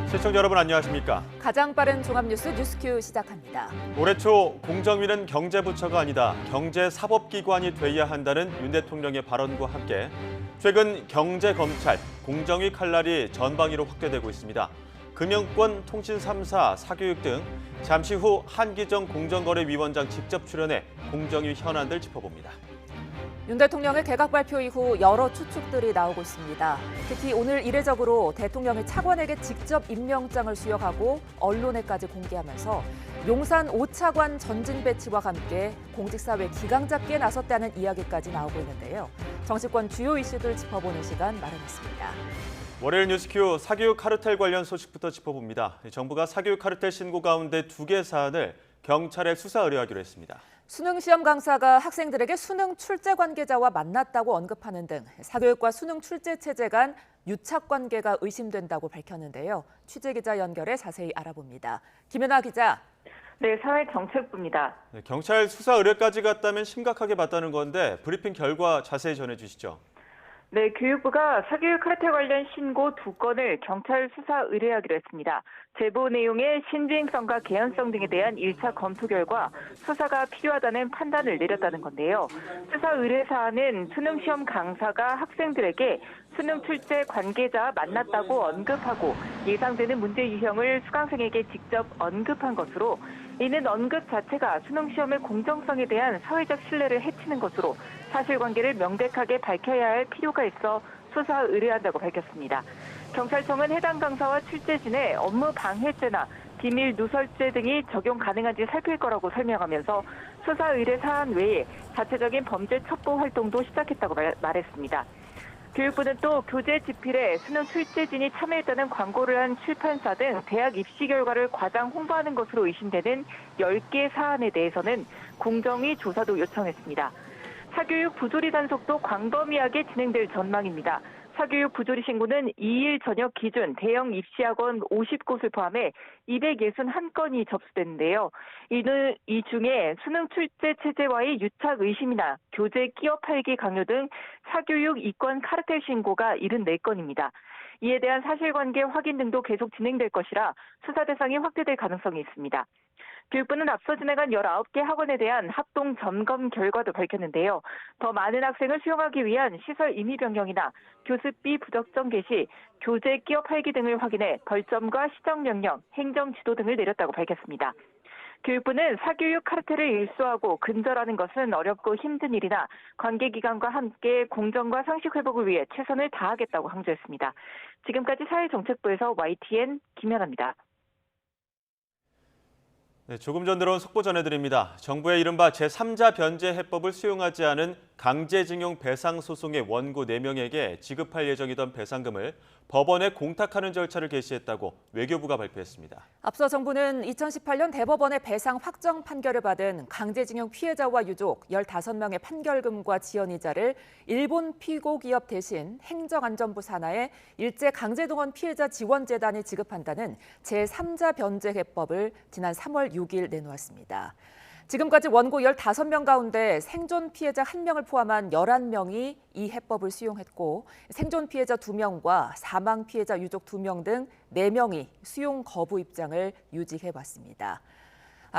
시청자 여러분 안녕하십니까? 가장 빠른 종합뉴스 뉴스큐 시작합니다. 올해 초 공정위는 경제부처가 아니다 경제사법기관이 돼야 한다는 윤 대통령의 발언과 함께 최근 경제검찰, 공정위 칼날이 전방위로 확대되고 있습니다. 금융권, 통신 3사, 사교육 등 잠시 후 한기정 공정거래위원장 직접 출연해 공정위 현안들 짚어봅니다. 윤 대통령의 개각 발표 이후 여러 추측들이 나오고 있습니다. 특히 오늘 이례적으로 대통령이 차관에게 직접 임명장을 수여하고 언론에까지 공개하면서 용산 5차관 전진 배치와 함께 공직사회 기강 잡기에 나섰다는 이야기까지 나오고 있는데요. 정치권 주요 이슈들 짚어보는 시간 마련했습니다. 월요일 뉴스큐 사교육 카르텔 관련 소식부터 짚어봅니다. 정부가 사교육 카르텔 신고 가운데 2개 사안을 경찰에 수사 의뢰하기로 했습니다. 수능 시험 강사가 학생들에게 수능 출제 관계자와 만났다고 언급하는 등 사교육과 수능 출제 체제 간 유착 관계가 의심된다고 밝혔는데요. 취재 기자 연결해 자세히 알아봅니다. 김연아 기자. 네, 사회정책부입니다. 경찰 수사 의뢰까지 갔다면 심각하게 봤다는 건데 브리핑 결과 자세히 전해주시죠. 네, 교육부가 사교육 카르텔 관련 신고 2건을 경찰 수사 의뢰하기로 했습니다. 제보 내용의 신빙성과 개연성 등에 대한 1차 검토 결과 수사가 필요하다는 판단을 내렸다는 건데요. 수사 의뢰 사안은 수능 시험 강사가 학생들에게 수능 출제 관계자 만났다고 언급하고 예상되는 문제 유형을 수강생에게 직접 언급한 것으로 이는 언급 자체가 수능 시험의 공정성에 대한 사회적 신뢰를 해치는 것으로 사실관계를 명백하게 밝혀야 할 필요가 있어 수사 의뢰한다고 밝혔습니다. 경찰청은 해당 강사와 출제진의 업무 방해죄나 비밀 누설죄 등이 적용 가능한지 살필 거라고 설명하면서 수사 의뢰 사안 외에 자체적인 범죄 첩보 활동도 시작했다고 말했습니다. 교육부는 또 교재 집필에 수능 출제진이 참여했다는 광고를 한 출판사 등 대학 입시 결과를 과장 홍보하는 것으로 의심되는 10개 사안에 대해서는 공정위 조사도 요청했습니다. 사교육 부조리 단속도 광범위하게 진행될 전망입니다. 사교육 부조리 신고는 2일 저녁 기준 대형 입시학원 50곳을 포함해 261건이 접수됐는데요. 이 중에 수능 출제 체제와의 유착 의심이나 교재 끼어 팔기 강요 등 사교육 이권 카르텔 신고가 74건입니다. 이에 대한 사실관계 확인 등도 계속 진행될 것이라 수사 대상이 확대될 가능성이 있습니다. 교육부는 앞서 지나간 19개 학원에 대한 합동 점검 결과도 밝혔는데요. 더 많은 학생을 수용하기 위한 시설 임의 변경이나 교습비 부적정 개시, 교재 끼어 팔기 등을 확인해 벌점과 시정명령, 행정지도 등을 내렸다고 밝혔습니다. 교육부는 사교육 카르텔을 일소하고 근절하는 것은 어렵고 힘든 일이나 관계기관과 함께 공정과 상식 회복을 위해 최선을 다하겠다고 강조했습니다. 지금까지 사회정책부에서 YTN 김연아입니다. 네, 조금 전 들어온 속보 전해드립니다. 정부의 이른바 제3자 변제 해법을 수용하지 않은 강제징용 배상 소송의 원고 4명에게 지급할 예정이던 배상금을 법원에 공탁하는 절차를 개시했다고 외교부가 발표했습니다. 앞서 정부는 2018년 대법원의 배상 확정 판결을 받은 강제징용 피해자와 유족 15명의 판결금과 지연이자를 일본 피고기업 대신 행정안전부 산하의 일제강제동원 피해자 지원재단이 지급한다는 제3자 변제 해법을 지난 3월 6일 내놓았습니다. 지금까지 원고 15명 가운데 생존 피해자 1명을 포함한 11명이 이 해법을 수용했고 생존 피해자 2명과 사망 피해자 유족 2명 등 4명이 수용 거부 입장을 유지해왔습니다.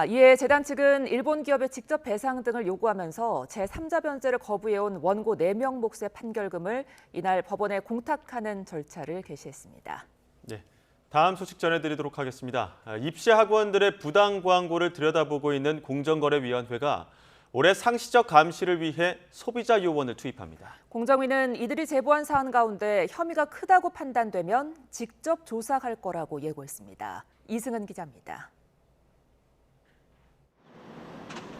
이에 재단 측은 일본 기업의 직접 배상 등을 요구하면서 제3자 변제를 거부해온 원고 4명 몫의 판결금을 이날 법원에 공탁하는 절차를 개시했습니다. 네. 다음 소식 전해드리도록 하겠습니다. 입시 학원들의 부당 광고를 들여다보고 있는 공정거래위원회가 올해 상시적 감시를 위해 소비자 요원을 투입합니다. 공정위는 이들이 제보한 사안 가운데 혐의가 크다고 판단되면 직접 조사할 거라고 예고했습니다. 이승은 기자입니다.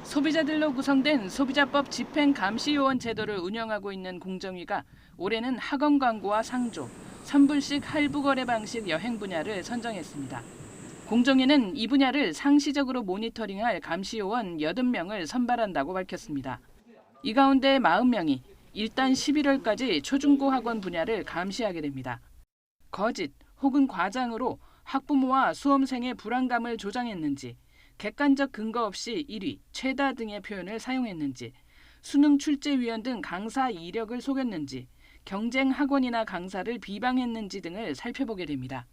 소비자들로 구성된 소비자법 집행감시요원 제도를 운영하고 있는 공정위가 올해는 학원 광고와 상조, 선불식 할부 거래 방식 여행 분야를 선정했습니다. 공정위는 이 분야를 상시적으로 모니터링할 감시요원 80명을 선발한다고 밝혔습니다. 이 가운데 40명이 일단 11월까지 초중고 학원 분야를 감시하게 됩니다. 거짓 혹은 과장으로 학부모와 수험생의 불안감을 조장했는지, 객관적 근거 없이 1위, 최다 등의 표현을 사용했는지, 수능 출제위원 등 강사 이력을 속였는지, 경쟁 학원이나 강사를 비방했는지 등을 살펴보게 됩니다.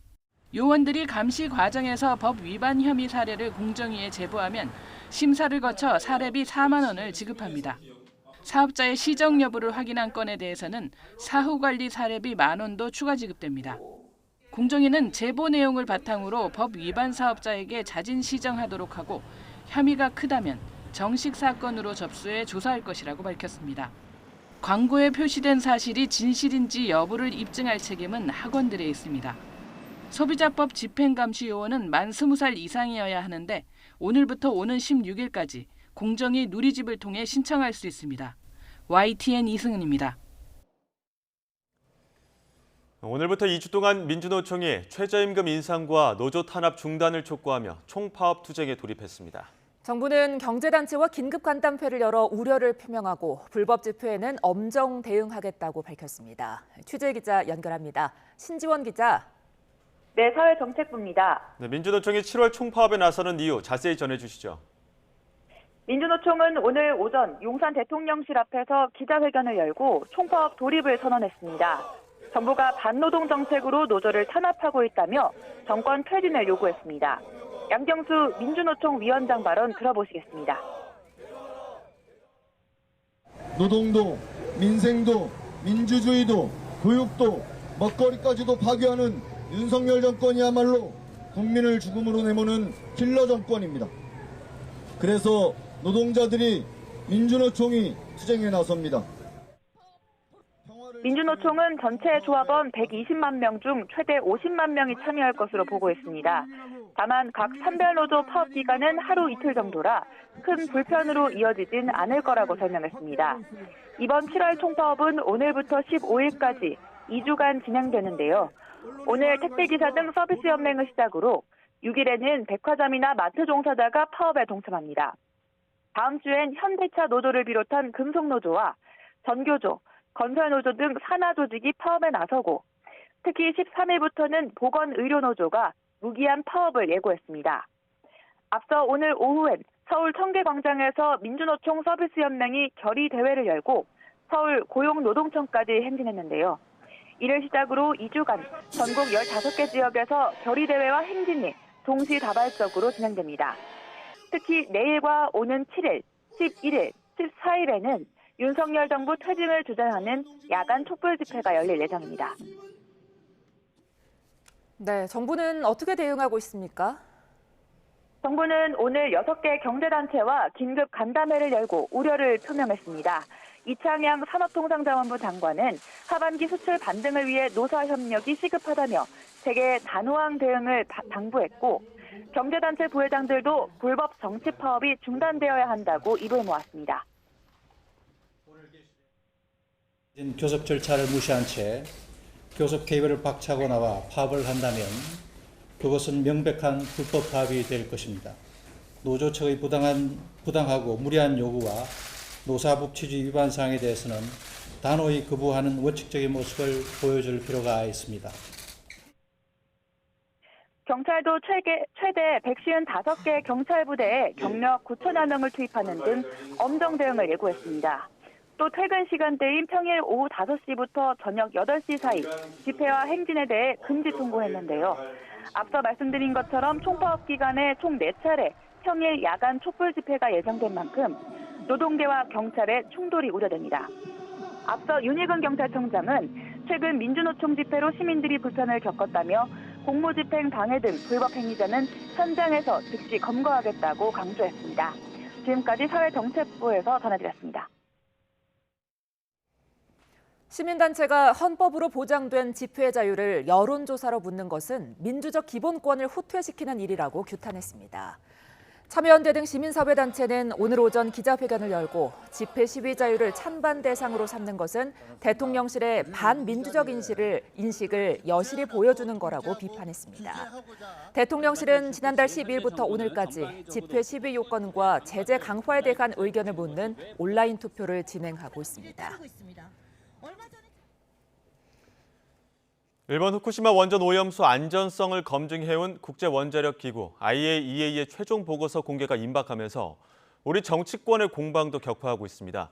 요원들이 감시 과정에서 법 위반 혐의 사례를 공정위에 제보하면 심사를 거쳐 사례비 4만 원을 지급합니다. 사업자의 시정 여부를 확인한 건에 대해서는 사후관리 사례비 1만 원도 추가 지급됩니다. 공정위는 제보 내용을 바탕으로 법 위반 사업자에게 자진 시정하도록 하고 혐의가 크다면 정식 사건으로 접수해 조사할 것이라고 밝혔습니다. 광고에 표시된 사실이 진실인지 여부를 입증할 책임은 학원들에 있습니다. 소비자법 집행감시요원은 만 20살 이상이어야 하는데 오늘부터 오는 16일까지 공정위 누리집을 통해 신청할 수 있습니다. YTN 이승은입니다. 오늘부터 2주 동안 민주노총이 최저임금 인상과 노조 탄압 중단을 촉구하며 총파업 투쟁에 돌입했습니다. 정부는 경제단체와 긴급 간담회를 열어 우려를 표명하고 불법 집회에는 엄정 대응하겠다고 밝혔습니다. 취재기자 연결합니다. 신지원 기자. 네, 사회정책부입니다. 네, 민주노총이 7월 총파업에 나서는 이유 자세히 전해주시죠. 민주노총은 오늘 오전 용산 대통령실 앞에서 기자회견을 열고 총파업 돌입을 선언했습니다. 정부가 반노동 정책으로 노조를 탄압하고 있다며 정권 퇴진을 요구했습니다. 양경수 민주노총 위원장 발언 들어보시겠습니다. 노동도, 민생도, 민주주의도, 교육도, 먹거리까지도 파괴하는 윤석열 정권이야말로 국민을 죽음으로 내모는 킬러 정권입니다. 그래서 노동자들이 민주노총이 투쟁에 나섭니다. 민주노총은 전체 조합원 120만 명 중 최대 50만 명이 참여할 것으로 보고했습니다. 다만 각 산별노조 파업 기간은 하루 이틀 정도라 큰 불편으로 이어지진 않을 거라고 설명했습니다. 이번 7월 총파업은 오늘부터 15일까지 2주간 진행되는데요. 오늘 택배기사 등 서비스 연맹을 시작으로 6일에는 백화점이나 마트 종사자가 파업에 동참합니다. 다음 주엔 현대차 노조를 비롯한 금속노조와 전교조, 건설노조 등 산하 조직이 파업에 나서고 특히 13일부터는 보건의료노조가 무기한 파업을 예고했습니다. 앞서 오늘 오후엔 서울 청계광장에서 민주노총 서비스연맹이 결의대회를 열고 서울 고용노동청까지 행진했는데요. 이를 시작으로 2주간 전국 15개 지역에서 결의대회와 행진이 동시다발적으로 진행됩니다. 특히 내일과 오는 7일, 11일, 14일에는 윤석열 정부 퇴진을 주장하는 야간 촛불 집회가 열릴 예정입니다. 네, 정부는 어떻게 대응하고 있습니까? 정부는 오늘 6개 경제단체와 긴급 간담회를 열고 우려를 표명했습니다. 이창양 산업통상자원부 장관은 하반기 수출 반등을 위해 노사 협력이 시급하다며 세계 단호한 대응을 당부했고 경제단체 부회장들도 불법 정치 파업이 중단되어야 한다고 입을 모았습니다. 교섭 절차를 무시한 채 교섭 케이블을 박차고 나와 파업을 한다면 그것은 명백한 불법 파업이 될 것입니다. 노조 측의 부당하고 무리한 요구와 노사법 취지 위반 사항에 대해서는 단호히 거부하는 원칙적인 모습을 보여줄 필요가 있습니다. 경찰도 최대 155개 경찰부대에 경력 9천여 명을 투입하는 등 엄정 대응을 예고했습니다. 또 퇴근 시간대인 평일 오후 5시부터 저녁 8시 사이 집회와 행진에 대해 금지 통보했는데요. 앞서 말씀드린 것처럼 총파업 기간에 총 4차례 평일 야간 촛불 집회가 예정된 만큼 노동계와 경찰의 충돌이 우려됩니다. 앞서 윤희근 경찰청장은 최근 민주노총 집회로 시민들이 불편을 겪었다며 공무집행 방해 등 불법 행위자는 현장에서 즉시 검거하겠다고 강조했습니다. 지금까지 사회정책부에서 전해드렸습니다. 시민단체가 헌법으로 보장된 집회 자유를 여론조사로 묻는 것은 민주적 기본권을 후퇴시키는 일이라고 규탄했습니다. 참여연대 등 시민사회단체는 오늘 오전 기자회견을 열고 집회 시위 자유를 찬반 대상으로 삼는 것은 대통령실의 반민주적 인식을 여실히 보여주는 거라고 비판했습니다. 대통령실은 지난달 12일부터 오늘까지 집회 시위 요건과 제재 강화에 대한 의견을 묻는 온라인 투표를 진행하고 있습니다. 일본 후쿠시마 원전 오염수 안전성을 검증해온 국제원자력기구 IAEA의 최종 보고서 공개가 임박하면서 우리 정치권의 공방도 격화하고 있습니다.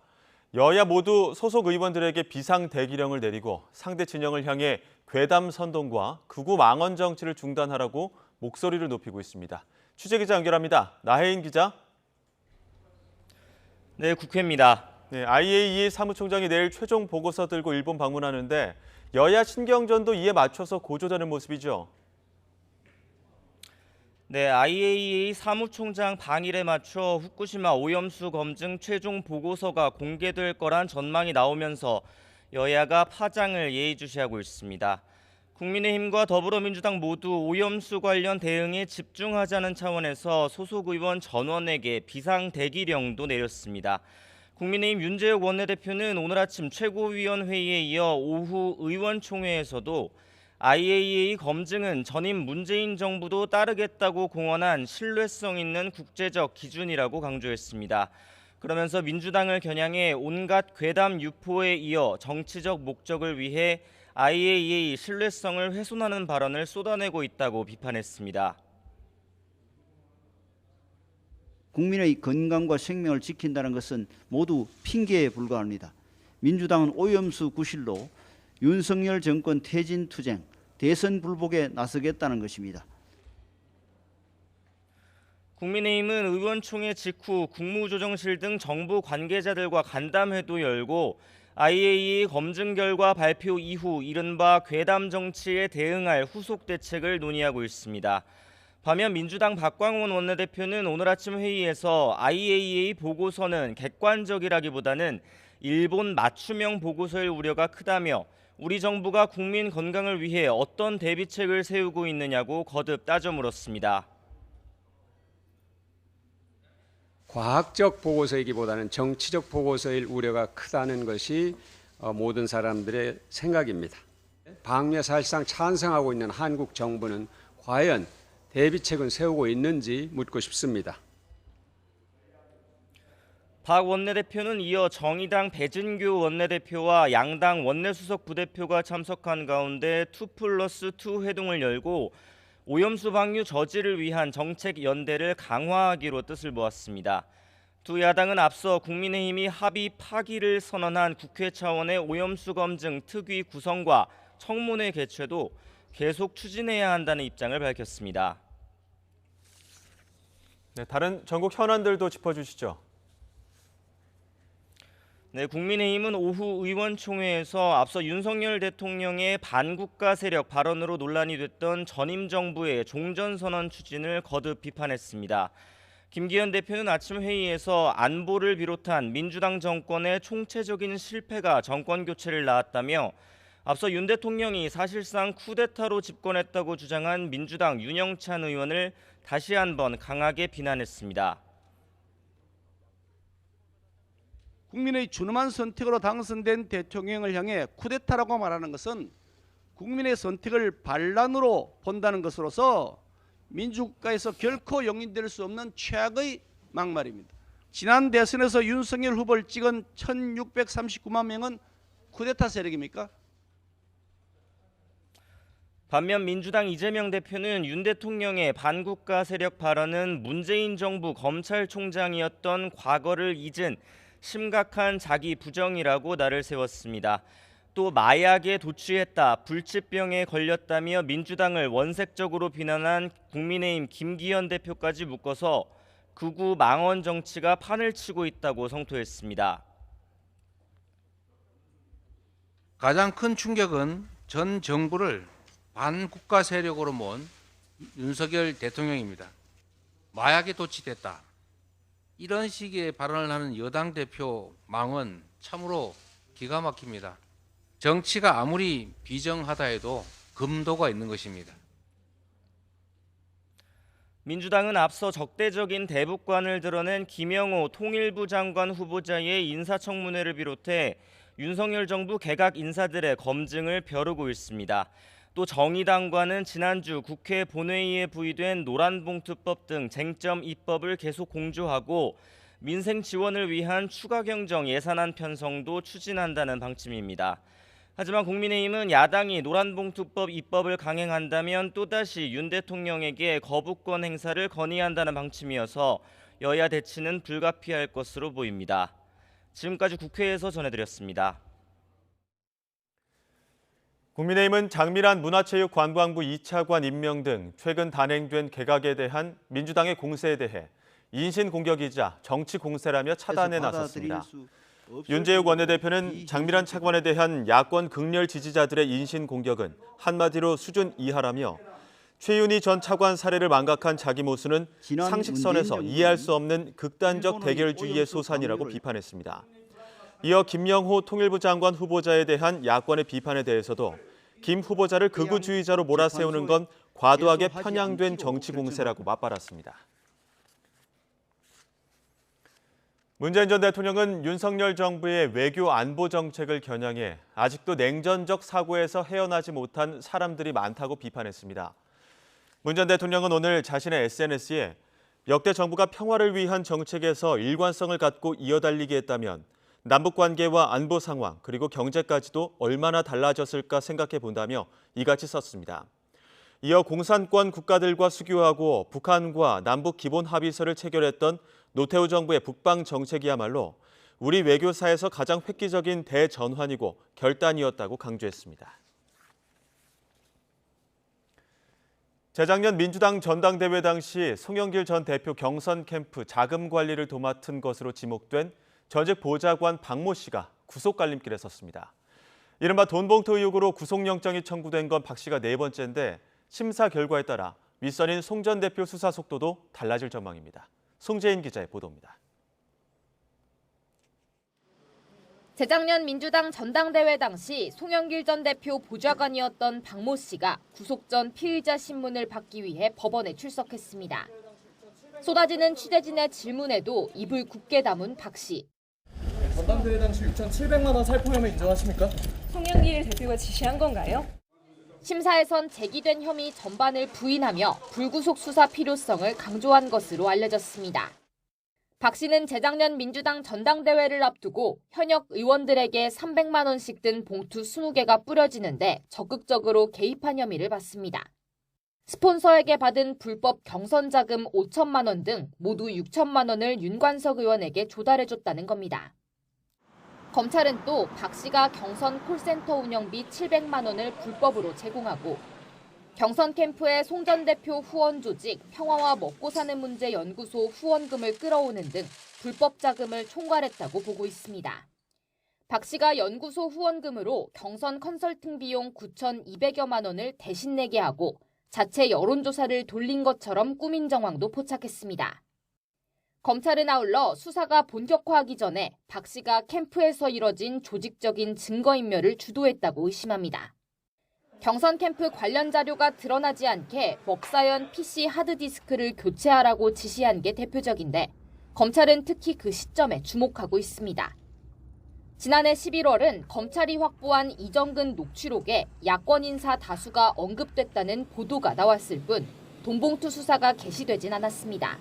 여야 모두 소속 의원들에게 비상대기령을 내리고 상대 진영을 향해 괴담 선동과 극우 망언 정치를 중단하라고 목소리를 높이고 있습니다. 취재기자 연결합니다. 나혜인 기자. 네, 국회입니다. 네, IAEA 사무총장이 내일 최종 보고서 들고 일본 방문하는데 여야 신경전도 이에 맞춰서 고조되는 모습이죠. 네, IAEA 사무총장 방일에 맞춰 후쿠시마 오염수 검증 최종 보고서가 공개될 거란 전망이 나오면서 여야가 파장을 예의주시하고 있습니다. 국민의힘과 더불어민주당 모두 오염수 관련 대응에 집중하자는 차원에서 소속 의원 전원에게 비상대기령도 내렸습니다. 국민의힘 윤재욱 원내대표는 오늘 아침 최고위원회의에 이어 오후 의원총회에서도 IAEA 검증은 전임 문재인 정부도 따르겠다고 공언한 신뢰성 있는 국제적 기준이라고 강조했습니다. 그러면서 민주당을 겨냥해 온갖 괴담 유포에 이어 정치적 목적을 위해 IAEA 신뢰성을 훼손하는 발언을 쏟아내고 있다고 비판했습니다. 국민의 건강과 생명을 지킨다는 것은 모두 핑계에 불과합니다. 민주당은 오염수 구실로 윤석열 정권 퇴진 투쟁, 대선 불복에 나서겠다는 것입니다. 국민의힘은 의원총회 직후 국무조정실 등 정부 관계자들과 간담회도 열고 IAEA 검증 결과 발표 이후 이른바 괴담 정치에 대응할 후속 대책을 논의하고 있습니다. 반면 민주당 박광원 원내대표는 오늘 아침 회의에서 IAEA 보고서는 객관적이라기보다는 일본 맞춤형 보고서일 우려가 크다며 우리 정부가 국민 건강을 위해 어떤 대비책을 세우고 있느냐고 거듭 따져 물었습니다. 과학적 보고서이기보다는 정치적 보고서일 우려가 크다는 것이 모든 사람들의 생각입니다. 방류에 사실상 찬성하고 있는 한국 정부는 과연 대비책은 세우고 있는지 묻고 싶습니다. 박 원내대표는 이어 정의당 배진규 원내대표와 양당 원내수석 부대표가 참석한 가운데 2+2 회동을 열고 오염수 방류 저지를 위한 정책 연대를 강화하기로 뜻을 모았습니다. 두 야당은 앞서 국민의힘이 합의 파기를 선언한 국회 차원의 오염수 검증 특위 구성과 청문회 개최도 계속 추진해야 한다는 입장을 밝혔습니다. 네, 다른 전국 현안들도 짚어주시죠. 네, 국민의힘은 오후 의원총회에서 앞서 윤석열 대통령의 반국가 세력 발언으로 논란이 됐던 전임 정부의 종전선언 추진을 거듭 비판했습니다. 김기현 대표는 아침 회의에서 안보를 비롯한 민주당 정권의 총체적인 실패가 정권 교체를 낳았다며 앞서 윤 대통령이 사실상 쿠데타로 집권했다고 주장한 민주당 윤영찬 의원을 다시 한번 강하게 비난했습니다. 국민의 준엄한 선택으로 당선된 대통령을 향해 쿠데타라고 말하는 것은 국민의 선택을 반란으로 본다는 것으로서 민주국가에서 결코 용인될 수 없는 최악의 막말입니다. 지난 대선에서 윤석열 후보를 찍은 1639만 명은 쿠데타 세력입니까? 반면 민주당 이재명 대표는 윤 대통령의 반국가 세력 발언은 문재인 정부 검찰총장이었던 과거를 잊은 심각한 자기 부정이라고 날을 세웠습니다. 또 마약에 도취했다, 불치병에 걸렸다며 민주당을 원색적으로 비난한 국민의힘 김기현 대표까지 묶어서 극우 망언 정치가 판을 치고 있다고 성토했습니다. 가장 큰 충격은 전 정부를 반국가 세력으로 모은 윤석열 대통령입니다. 마약에 도취됐다. 이런 식의 발언을 하는 여당 대표 망언 참으로 기가 막힙니다. 정치가 아무리 비정하다 해도 금도가 있는 것입니다. 민주당은 앞서 적대적인 대북관을 드러낸 김영호 통일부 장관 후보자의 인사청문회를 비롯해 윤석열 정부 개각 인사들의 검증을 벼르고 있습니다. 또 정의당과는 지난주 국회 본회의에 부의된 노란봉투법 등 쟁점 입법을 계속 공조하고 민생 지원을 위한 추가 경정 예산안 편성도 추진한다는 방침입니다. 하지만 국민의힘은 야당이 노란봉투법 입법을 강행한다면 또다시 윤 대통령에게 거부권 행사를 건의한다는 방침이어서 여야 대치는 불가피할 것으로 보입니다. 지금까지 국회에서 전해드렸습니다. 국민의힘은 장미란 문화체육관광부 2차관 임명 등 최근 단행된 개각에 대한 민주당의 공세에 대해 인신공격이자 정치 공세라며 차단에 나섰습니다. 윤재욱 원내대표는 장미란 차관에 대한 야권 극렬 지지자들의 인신공격은 한마디로 수준 이하라며 최윤희 전 차관 사례를 망각한 자기 모순은 상식선에서 이해할 수 없는 극단적 대결주의의 소산이라고 비판했습니다. 이어 김영호 통일부 장관 후보자에 대한 야권의 비판에 대해서도 김 후보자를 극우주의자로 몰아세우는 건 과도하게 편향된 정치 공세라고 맞받았습니다. 문재인 전 대통령은 윤석열 정부의 외교 안보 정책을 겨냥해 아직도 냉전적 사고에서 헤어나지 못한 사람들이 많다고 비판했습니다. 문 전 대통령은 오늘 자신의 SNS에 역대 정부가 평화를 위한 정책에서 일관성을 갖고 이어달리게 했다면 남북관계와 안보 상황 그리고 경제까지도 얼마나 달라졌을까 생각해 본다며 이같이 썼습니다. 이어 공산권 국가들과 수교하고 북한과 남북 기본 합의서를 체결했던 노태우 정부의 북방 정책이야말로 우리 외교사에서 가장 획기적인 대전환이고 결단이었다고 강조했습니다. 재작년 민주당 전당대회 당시 송영길 전 대표 경선 캠프 자금 관리를 도맡은 것으로 지목된 전직 보좌관 박모 씨가 구속 갈림길에 섰습니다. 이른바 돈봉투 의혹으로 구속영장이 청구된 건 박 씨가 네 번째인데 심사 결과에 따라 윗선인 송 전 대표 수사 속도도 달라질 전망입니다. 송재인 기자의 보도입니다. 재작년 민주당 전당대회 당시 송영길 전 대표 보좌관이었던 박모 씨가 구속 전 피의자 신문을 받기 위해 법원에 출석했습니다. 쏟아지는 취재진의 질문에도 입을 굳게 다문 박 씨. 전당대회 당시 6,700만 원 살포 혐의 인정하십니까? 송영길 대표가 지시한 건가요? 심사에선 제기된 혐의 전반을 부인하며 불구속 수사 필요성을 강조한 것으로 알려졌습니다. 박 씨는 재작년 민주당 전당대회를 앞두고 현역 의원들에게 300만 원씩 든 봉투 20개가 뿌려지는데 적극적으로 개입한 혐의를 받습니다. 스폰서에게 받은 불법 경선 자금 5천만 원 등 모두 6천만 원을 윤관석 의원에게 조달해줬다는 겁니다. 검찰은 또 박 씨가 경선 콜센터 운영비 700만 원을 불법으로 제공하고 경선 캠프의 송 전 대표 후원 조직 평화와 먹고 사는 문제 연구소 후원금을 끌어오는 등 불법 자금을 총괄했다고 보고 있습니다. 박 씨가 연구소 후원금으로 경선 컨설팅 비용 9,200여만 원을 대신 내게 하고 자체 여론조사를 돌린 것처럼 꾸민 정황도 포착했습니다. 검찰은 아울러 수사가 본격화하기 전에 박 씨가 캠프에서 이뤄진 조직적인 증거인멸을 주도했다고 의심합니다. 경선 캠프 관련 자료가 드러나지 않게 먹사연 PC 하드디스크를 교체하라고 지시한 게 대표적인데 검찰은 특히 그 시점에 주목하고 있습니다. 지난해 11월은 검찰이 확보한 이정근 녹취록에 야권 인사 다수가 언급됐다는 보도가 나왔을 뿐 돈봉투 수사가 개시되진 않았습니다.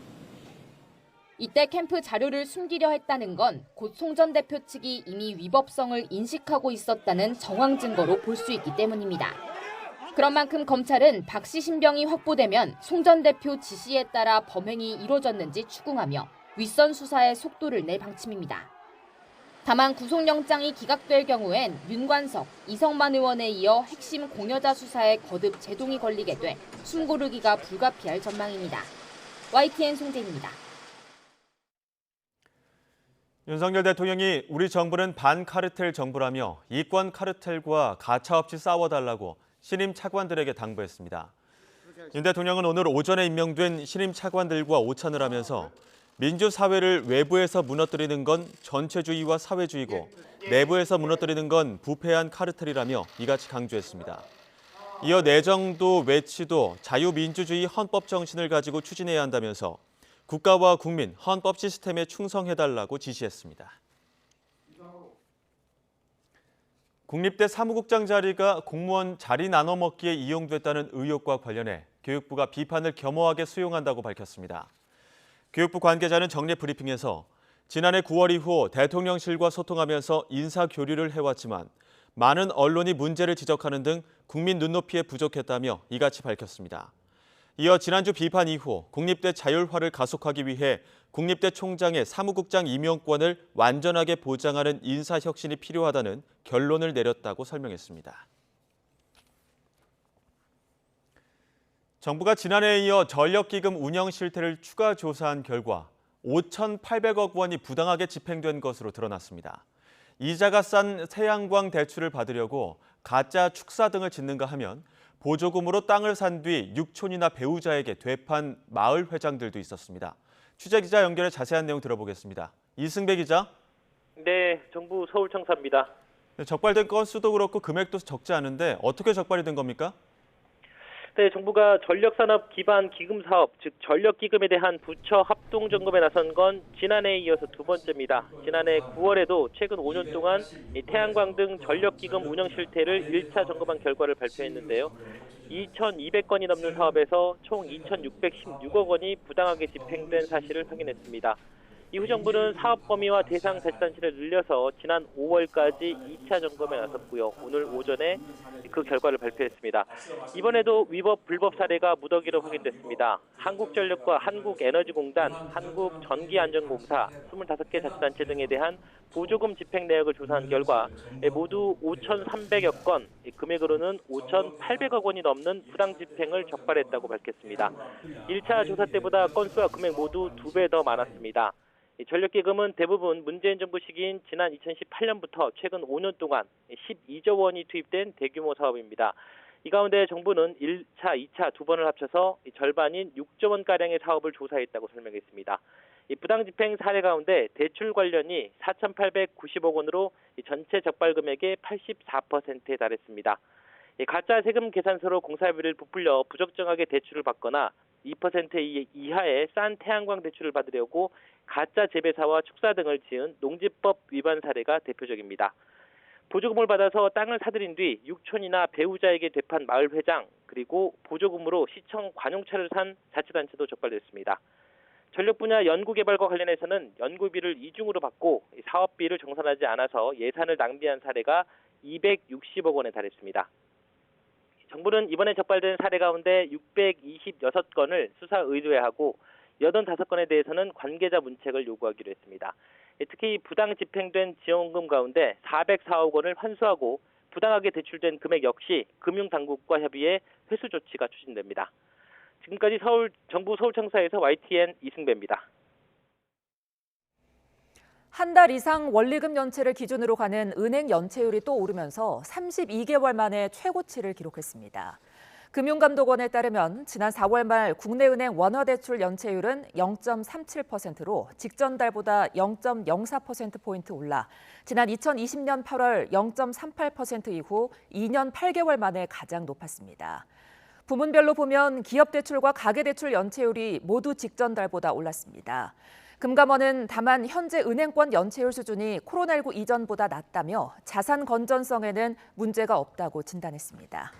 이때 캠프 자료를 숨기려 했다는 건 곧 송 전 대표 측이 이미 위법성을 인식하고 있었다는 정황 증거로 볼 수 있기 때문입니다. 그런 만큼 검찰은 박 씨 신병이 확보되면 송 전 대표 지시에 따라 범행이 이뤄졌는지 추궁하며 윗선 수사에 속도를 낼 방침입니다. 다만 구속영장이 기각될 경우엔 윤관석, 이성만 의원에 이어 핵심 공여자 수사에 거듭 제동이 걸리게 돼 숨고르기가 불가피할 전망입니다. YTN 송재인입니다. 윤석열 대통령이 우리 정부는 반카르텔 정부라며 이권 카르텔과 가차없이 싸워달라고 신임 차관들에게 당부했습니다. 윤 대통령은 오늘 오전에 임명된 신임 차관들과 오찬을 하면서 민주사회를 외부에서 무너뜨리는 건 전체주의와 사회주의고 내부에서 무너뜨리는 건 부패한 카르텔이라며 이같이 강조했습니다. 이어 내정도 외치도 자유민주주의 헌법 정신을 가지고 추진해야 한다면서 국가와 국민, 헌법 시스템에 충성해달라고 지시했습니다. 국립대 사무국장 자리가 공무원 자리 나눠 먹기에 이용됐다는 의혹과 관련해 교육부가 비판을 겸허하게 수용한다고 밝혔습니다. 교육부 관계자는 정례 브리핑에서 지난해 9월 이후 대통령실과 소통하면서 인사교류를 해왔지만 많은 언론이 문제를 지적하는 등 국민 눈높이에 부족했다며 이같이 밝혔습니다. 이어 지난주 비판 이후 국립대 자율화를 가속하기 위해 국립대 총장의 사무국장 임용권을 완전하게 보장하는 인사혁신이 필요하다는 결론을 내렸다고 설명했습니다. 정부가 지난해에 이어 전력기금 운영 실태를 추가 조사한 결과 5,800억 원이 부당하게 집행된 것으로 드러났습니다. 이자가 싼 태양광 대출을 받으려고 가짜 축사 등을 짓는가 하면 보조금으로 땅을 산 뒤 육촌이나 배우자에게 되판 마을 회장들도 있었습니다. 취재기자 연결해 자세한 내용 들어보겠습니다. 이승배 기자. 네, 정부 서울청사입니다. 적발된 건수도 그렇고 금액도 적지 않은데 어떻게 적발이 된 겁니까? 네, 정부가 전력산업 기반 기금 사업, 즉 전력기금에 대한 부처 합동점검에 나선 건 지난해에 이어서 두 번째입니다. 지난해 9월에도 최근 5년 동안 태양광 등 전력기금 운영 실태를 1차 점검한 결과를 발표했는데요. 2,200건이 넘는 사업에서 총 2,616억 원이 부당하게 집행된 사실을 확인했습니다. 이후 정부는 사업 범위와 대상 자치단체를 늘려서 지난 5월까지 2차 점검에 나섰고요. 오늘 오전에 그 결과를 발표했습니다. 이번에도 위법 불법 사례가 무더기로 확인됐습니다. 한국전력과 한국에너지공단, 한국전기안전공사, 25개 자치단체 등에 대한 보조금 집행 내역을 조사한 결과 모두 5,300여 건, 금액으로는 5,800억 원이 넘는 부당 집행을 적발했다고 밝혔습니다. 1차 조사 때보다 건수와 금액 모두 2배 더 많았습니다. 전력기금은 대부분 문재인 정부 시기인 지난 2018년부터 최근 5년 동안 12조 원이 투입된 대규모 사업입니다. 이 가운데 정부는 1차, 2차 두 번을 합쳐서 절반인 6조 원가량의 사업을 조사했다고 설명했습니다. 이 부당 집행 사례 가운데 대출 관련이 4,890억 원으로 전체 적발 금액의 84%에 달했습니다. 가짜 세금 계산서로 공사비를 부풀려 부적정하게 대출을 받거나 2% 이하의 싼 태양광 대출을 받으려고 가짜 재배사와 축사 등을 지은 농지법 위반 사례가 대표적입니다. 보조금을 받아서 땅을 사들인 뒤 육촌이나 배우자에게 되판 마을 회장, 그리고 보조금으로 시청 관용차를 산 자치단체도 적발됐습니다. 전력 분야 연구개발과 관련해서는 연구비를 이중으로 받고 사업비를 정산하지 않아서 예산을 낭비한 사례가 260억 원에 달했습니다. 정부는 이번에 적발된 사례 가운데 626건을 수사 의뢰하고 85건에 대해서는 관계자 문책을 요구하기로 했습니다. 특히 부당 집행된 지원금 가운데 404억 원을 환수하고 부당하게 대출된 금액 역시 금융당국과 협의해 회수 조치가 추진됩니다. 지금까지 정부 서울청사에서 YTN 이승배입니다. 한 달 이상 원리금 연체를 기준으로 가는 은행 연체율이 또 오르면서 32개월 만에 최고치를 기록했습니다. 금융감독원에 따르면 지난 4월 말 국내은행 원화대출 연체율은 0.37%로 직전 달보다 0.04%포인트 올라 지난 2020년 8월 0.38% 이후 2년 8개월 만에 가장 높았습니다. 부문별로 보면 기업대출과 가계대출 연체율이 모두 직전 달보다 올랐습니다. 금감원은 다만 현재 은행권 연체율 수준이 코로나19 이전보다 낮다며 자산 건전성에는 문제가 없다고 진단했습니다.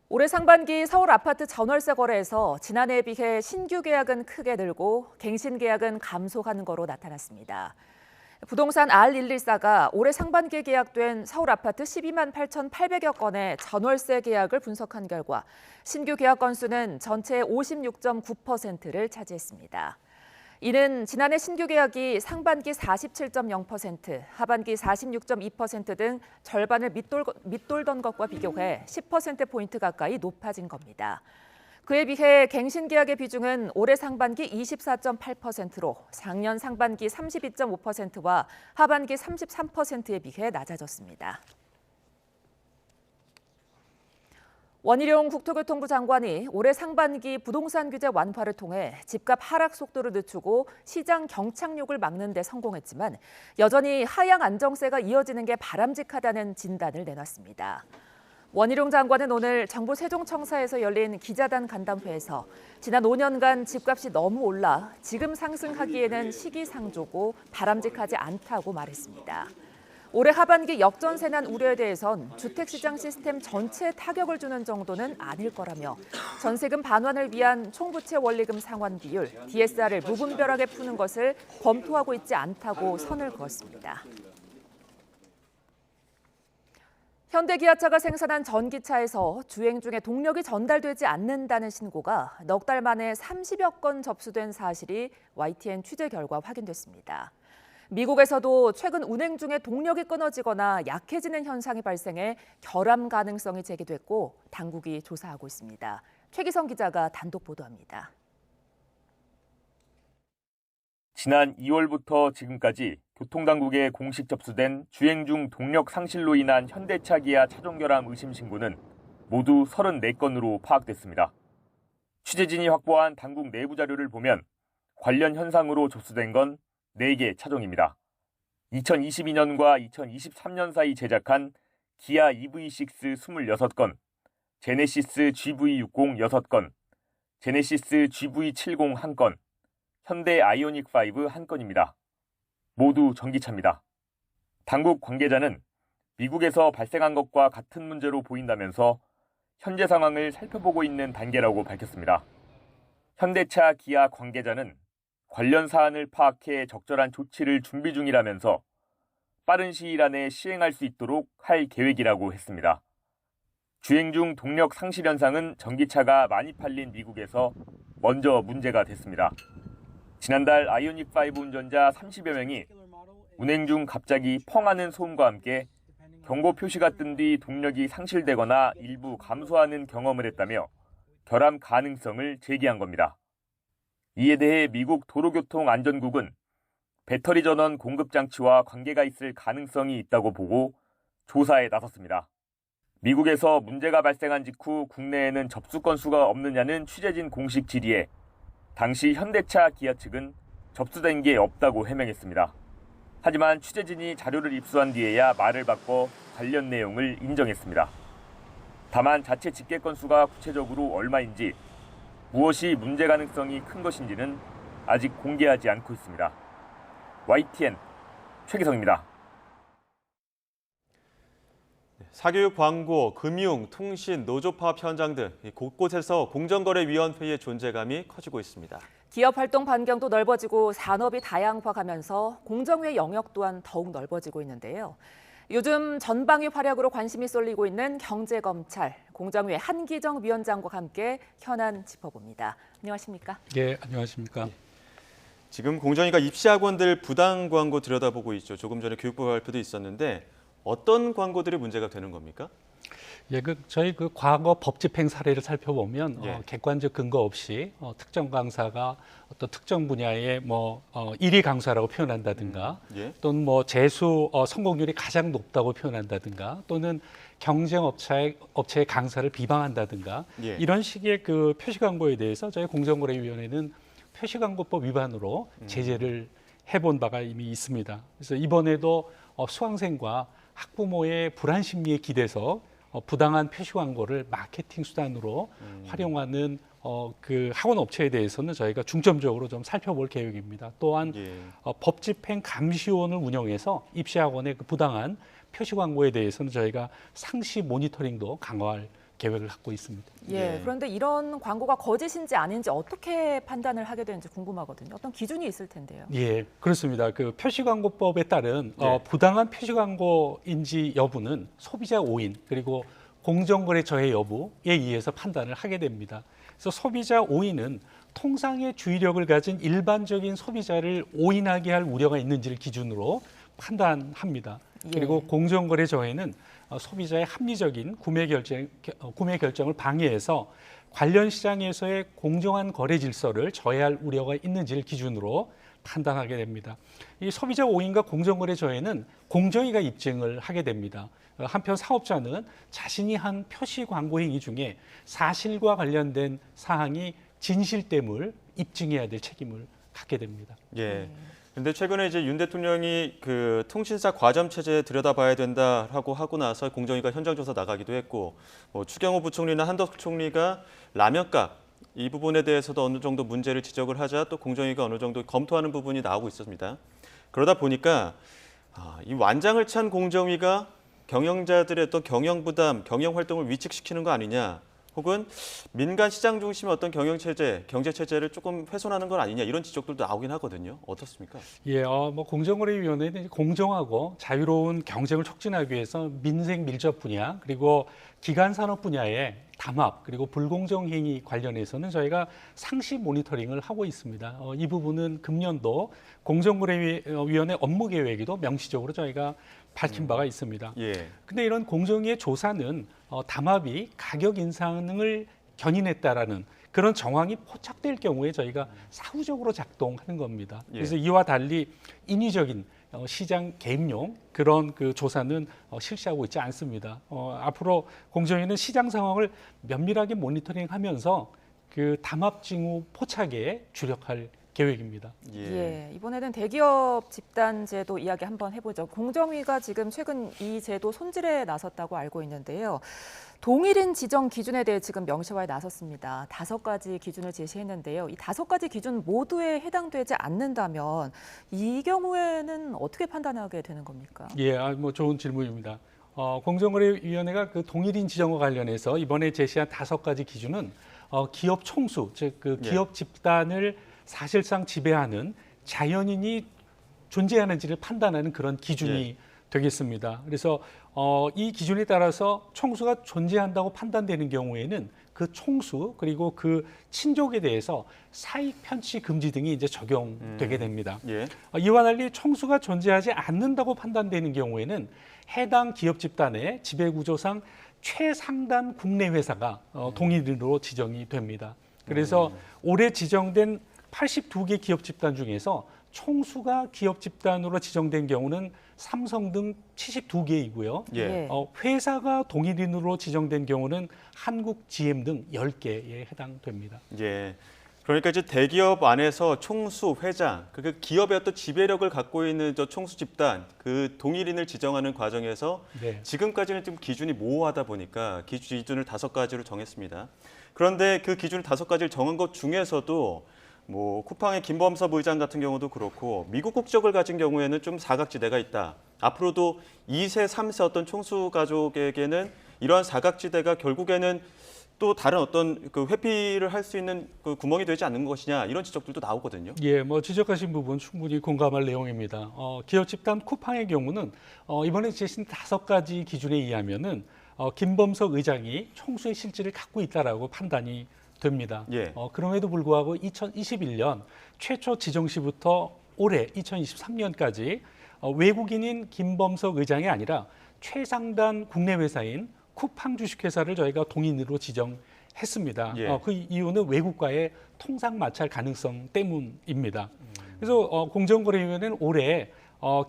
올해 상반기 서울 아파트 전월세 거래에서 지난해에 비해 신규 계약은 크게 늘고 갱신 계약은 감소하는 거로 나타났습니다. 부동산 R114가 올해 상반기에 계약된 서울 아파트 12만 8,800여 건의 전월세 계약을 분석한 결과 신규 계약 건수는 전체의 56.9%를 차지했습니다. 이는 지난해 신규 계약이 상반기 47.0%, 하반기 46.2% 등 절반을 밑돌던 것과 비교해 10%포인트 가까이 높아진 겁니다. 그에 비해 갱신 계약의 비중은 올해 상반기 24.8%로 작년 상반기 32.5%와 하반기 33%에 비해 낮아졌습니다. 원희룡 국토교통부 장관이 올해 상반기 부동산 규제 완화를 통해 집값 하락 속도를 늦추고 시장 경착륙을 막는 데 성공했지만 여전히 하향 안정세가 이어지는 게 바람직하다는 진단을 내놨습니다. 원희룡 장관은 오늘 정부 세종청사에서 열린 기자단 간담회에서 지난 5년간 집값이 너무 올라 지금 상승하기에는 시기상조고 바람직하지 않다고 말했습니다. 올해 하반기 역전세 난 우려에 대해선 주택시장 시스템 전체에 타격을 주는 정도는 아닐 거라며 전세금 반환을 위한 총부채 원리금 상환 비율, DSR을 무분별하게 푸는 것을 검토하고 있지 않다고 선을 그었습니다. 현대기아차가 생산한 전기차에서 주행 중에 동력이 전달되지 않는다는 신고가 넉 달 만에 30여 건 접수된 사실이 YTN 취재 결과 확인됐습니다. 미국에서도 최근 운행 중에 동력이 끊어지거나 약해지는 현상이 발생해 결함 가능성이 제기됐고 당국이 조사하고 있습니다. 최기성 기자가 단독 보도합니다. 지난 2월부터 지금까지 교통당국에 공식 접수된 주행 중 동력 상실로 인한 현대차 기아 차종 결함 의심 신고는 모두 34건으로 파악됐습니다. 취재진이 확보한 당국 내부 자료를 보면 관련 현상으로 접수된 건 4개 차종입니다. 2022년과 2023년 사이 제작한 기아 EV6 26건, 제네시스 GV60 6건, 제네시스 GV70 1건, 현대 아이오닉 5 1건입니다. 모두 전기차입니다. 당국 관계자는 미국에서 발생한 것과 같은 문제로 보인다면서 현재 상황을 살펴보고 있는 단계라고 밝혔습니다. 현대차 기아 관계자는 관련 사안을 파악해 적절한 조치를 준비 중이라면서 빠른 시일 안에 시행할 수 있도록 할 계획이라고 했습니다. 주행 중 동력 상실 현상은 전기차가 많이 팔린 미국에서 먼저 문제가 됐습니다. 지난달 아이오닉5 운전자 30여 명이 운행 중 갑자기 펑 하는 소음과 함께 경고 표시가 뜬 뒤 동력이 상실되거나 일부 감소하는 경험을 했다며 결함 가능성을 제기한 겁니다. 이에 대해 미국 도로교통안전국은 배터리 전원 공급 장치와 관계가 있을 가능성이 있다고 보고 조사에 나섰습니다. 미국에서 문제가 발생한 직후 국내에는 접수 건수가 없느냐는 취재진 공식 질의에 당시 현대차 기아 측은 접수된 게 없다고 해명했습니다. 하지만 취재진이 자료를 입수한 뒤에야 말을 바꿔 관련 내용을 인정했습니다. 다만 자체 집계 건수가 구체적으로 얼마인지 무엇이 문제 가능성이 큰 것인지는 아직 공개하지 않고 있습니다. YTN 최기성입니다. 사교육 광고, 금융, 통신, 노조 파업 현장 등 곳곳에서 공정거래위원회의 존재감이 커지고 있습니다. 기업 활동 반경도 넓어지고 산업이 다양화가면서 공정위의 영역 또한 더욱 넓어지고 있는데요. 요즘 전방위 활약으로 관심이 쏠리고 있는 경제검찰, 공정위의 한기정 위원장과 함께 현안 짚어봅니다. 안녕하십니까? 네, 안녕하십니까? 지금 공정위가 입시학원들 부당 광고 들여다보고 있죠. 조금 전에 교육부 발표도 있었는데 어떤 광고들이 문제가 되는 겁니까? 예, 저희 과거 법 집행 사례를 살펴보면 객관적 근거 없이 특정 강사가 어떤 특정 분야의 1위 강사라고 표현한다든가 또는 재수 성공률이 가장 높다고 표현한다든가 또는 경쟁 업체의 강사를 비방한다든가 이런 식의 표시 광고에 대해서 저희 공정거래위원회는 표시 광고법 위반으로 제재를 해본 바가 이미 있습니다. 그래서 이번에도 수강생과 학부모의 불안 심리에 기대서 부당한 표시 광고를 마케팅 수단으로 활용하는 학원 업체에 대해서는 저희가 중점적으로 좀 살펴볼 계획입니다. 또한 법 집행 감시원을 운영해서 입시학원의 부당한 표시 광고에 대해서는 저희가 상시 모니터링도 강화할 계획을 갖고 있습니다. 그런데 이런 광고가 거짓인지 아닌지 어떻게 판단을 하게 되는지 궁금하거든요. 어떤 기준이 있을 텐데요. 예, 그렇습니다. 표시광고법에 따른 부당한 표시광고인지 여부는 소비자 오인 그리고 공정거래 저해 여부에 의해서 판단을 하게 됩니다. 그래서 소비자 오인은 통상의 주의력을 가진 일반적인 소비자를 오인하게 할 우려가 있는지를 기준으로 판단합니다. 그리고 공정거래 저해는 소비자의 합리적인 구매 결정을 방해해서 관련 시장에서의 공정한 거래 질서를 저해할 우려가 있는지를 기준으로 판단하게 됩니다. 이 소비자 오인과 공정거래 저해는 공정위가 입증을 하게 됩니다. 한편 사업자는 자신이 한 표시 광고 행위 중에 사실과 관련된 사항이 진실됨을 입증해야 될 책임을 갖게 됩니다. 그런데 최근에 이제 윤 대통령이 통신사 과점 체제 들여다봐야 된다라고 하고 나서 공정위가 현장 조사 나가기도 했고, 추경호 부총리나 한덕수 총리가 라면값 이 부분에 대해서도 어느 정도 문제를 지적을 하자 또 공정위가 어느 정도 검토하는 부분이 나오고 있었습니다. 그러다 보니까 이 완장을 찬 공정위가 경영자들의 어떤 경영 부담, 경영 활동을 위축시키는 거 아니냐, 혹은 민간 시장 중심의 어떤 경영체제, 경제체제를 조금 훼손하는 건 아니냐 이런 지적들도 나오긴 하거든요. 어떻습니까? 예, 뭐 공정거래위원회는 공정하고 자유로운 경쟁을 촉진하기 위해서 민생 밀접 분야 그리고 기간 산업 분야의 담합 그리고 불공정 행위 관련해서는 저희가 상시 모니터링을 하고 있습니다. 이 부분은 금년도 공정거래위원회 업무 계획에도 명시적으로 저희가 밝힌 바가 있습니다. 예. 근데 이런 공정위의 조사는 담합이 가격 인상을 견인했다라는 그런 정황이 포착될 경우에 저희가 사후적으로 작동하는 겁니다. 예. 그래서 이와 달리 인위적인 시장 개입용 그런 그 조사는 실시하고 있지 않습니다. 앞으로 공정위는 시장 상황을 면밀하게 모니터링하면서 그 담합 징후 포착에 주력할 계획입니다. 예, 이번에는 대기업 집단 제도 이야기 한번 해보죠. 공정위가 지금 최근 이 제도 손질에 나섰다고 알고 있는데요. 동일인 지정 기준에 대해 지금 명시화에 나섰습니다. 5가지 기준을 제시했는데요. 이 5가지 기준 모두에 해당되지 않는다면 이 경우에는 어떻게 판단하게 되는 겁니까? 예, 뭐 좋은 질문입니다. 공정거래위원회가 그 동일인 지정과 관련해서 이번에 제시한 5가지 기준은 기업 총수, 즉 그 기업 집단을 사실상 지배하는 자연인이 존재하는지를 판단하는 그런 기준이 되겠습니다. 그래서 이 기준에 따라서 총수가 존재한다고 판단되는 경우에는 그 총수 그리고 그 친족에 대해서 사익 편취 금지 등이 이제 적용되게 됩니다. 예. 이와 달리 총수가 존재하지 않는다고 판단되는 경우에는 해당 기업 집단의 지배 구조상 최상단 국내 회사가 동일인으로 지정이 됩니다. 그래서 올해 지정된 82개 기업 집단 중에서 총수가 기업 집단으로 지정된 경우는 삼성 등 72개이고요. 예. 회사가 동일인으로 지정된 경우는 한국 GM 등 10개에 해당됩니다. 예. 그러니까 이제 대기업 안에서 총수, 회장, 그 기업의 어떤 지배력을 갖고 있는 저 총수 집단, 그 동일인을 지정하는 과정에서 지금까지는 좀 기준이 모호하다 보니까 기준을 5가지로 정했습니다. 그런데 그 기준을 5가지를 정한 것 중에서도 뭐 쿠팡의 김범섭 의장 같은 경우도 그렇고 미국 국적을 가진 경우에는 좀 사각지대가 있다. 앞으로도 2세, 3세 어떤 총수 가족에게는 이러한 사각지대가 결국에는 또 다른 어떤 그 회피를 할 수 있는 그 구멍이 되지 않는 것이냐 이런 지적들도 나오거든요. 예, 뭐 지적하신 부분 충분히 공감할 내용입니다. 기업 집단 쿠팡의 경우는 이번에 제시된 5가지 기준에 의하면은 김범석 의장이 총수의 실질을 갖고 있다라고 판단이 됩니다. 예. 그럼에도 불구하고 2021년 최초 지정 시부터 올해 2023년까지 외국인인 김범석 의장이 아니라 최상단 국내 회사인 쿠팡 주식회사를 저희가 동인으로 지정했습니다. 예. 그 이유는 외국과의 통상 마찰 가능성 때문입니다. 그래서 공정거래위원회는 올해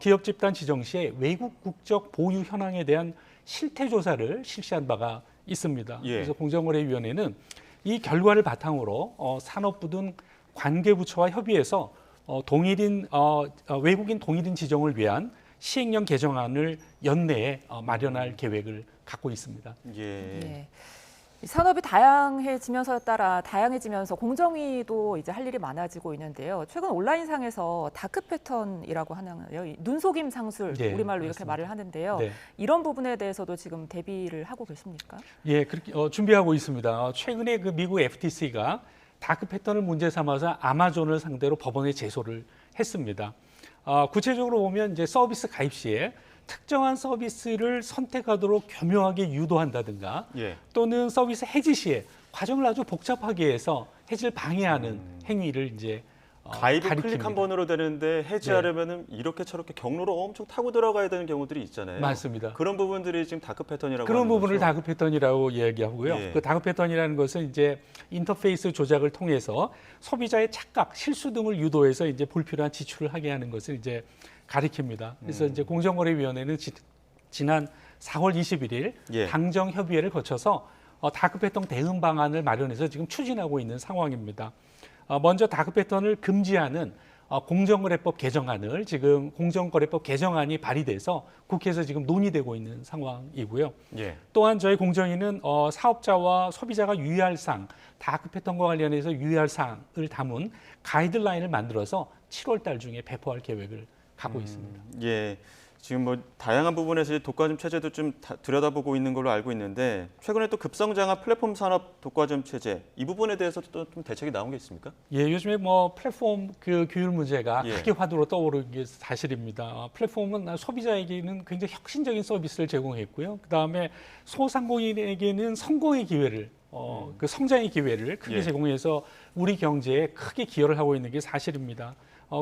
기업 집단 지정 시에 외국 국적 보유 현황에 대한 실태 조사를 실시한 바가 있습니다. 예. 그래서 공정거래위원회는 이 결과를 바탕으로 산업부 등 관계부처와 협의해서 외국인 동일인 지정을 위한 시행령 개정안을 연내에 마련할 계획을 갖고 있습니다. 예. 산업이 다양해지면서 공정위도 이제 할 일이 많아지고 있는데요. 최근 온라인상에서 다크 패턴이라고 하나요? 눈속임 상술, 우리말로 이렇게 말을 하는데요. 이런 부분에 대해서도 지금 대비를 하고 계십니까? 예, 그렇게 준비하고 있습니다. 최근에 그 미국 FTC가 다크 패턴을 문제 삼아서 아마존을 상대로 법원에 제소를 했습니다. 구체적으로 보면 이제 서비스 가입 시에 특정한 서비스를 선택하도록 교묘하게 유도한다든가 또는 서비스 해지 시에 과정을 아주 복잡하게 해서 해지를 방해하는 행위를 이제 가입을 클릭 한 번으로 되는데 해지하려면은 이렇게 저렇게 경로로 엄청 타고 들어가야 되는 경우들이 있잖아요. 맞습니다. 그런 부분들이 지금 다크 패턴이라고 그런 하는 부분을 거죠? 다크 패턴이라고 이야기하고요. 그 다크 패턴이라는 것은 이제 인터페이스 조작을 통해서 소비자의 착각, 실수 등을 유도해서 이제 불필요한 지출을 하게 하는 것을 이제 가리킵니다. 그래서 이제 공정거래위원회는 지난 4월 21일 당정 협의회를 거쳐서 다크 패턴 대응 방안을 마련해서 지금 추진하고 있는 상황입니다. 먼저 다크 패턴을 금지하는 공정거래법 개정안을 지금 공정거래법 개정안이 발의돼서 국회에서 지금 논의되고 있는 상황이고요. 또한 저희 공정위는 사업자와 소비자가 유의할 사항, 다크 패턴과 관련해서 유의할 사항을 담은 가이드라인을 만들어서 7월 달 중에 배포할 계획을 갖고 있습니다. 예. 지금 뭐 다양한 부분에서 독과점 체제도 좀 들여다보고 있는 걸로 알고 있는데 최근에 또 급성장한 플랫폼 산업 독과점 체제 이 부분에 대해서도 또 좀 대책이 나온 게 있습니까? 예, 요즘에 뭐 플랫폼 그 규율 문제가 예. 크게 화두로 떠오르는 게 사실입니다. 플랫폼은 소비자에게는 굉장히 혁신적인 서비스를 제공했고요. 그다음에 소상공인에게는 성공의 기회를 그 성장의 기회를 크게 예. 제공해서 우리 경제에 크게 기여를 하고 있는 게 사실입니다.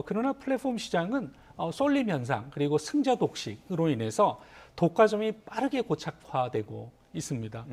그러나 플랫폼 시장은 쏠림 현상 그리고 승자 독식으로 인해서 독과점이 빠르게 고착화되고 있습니다.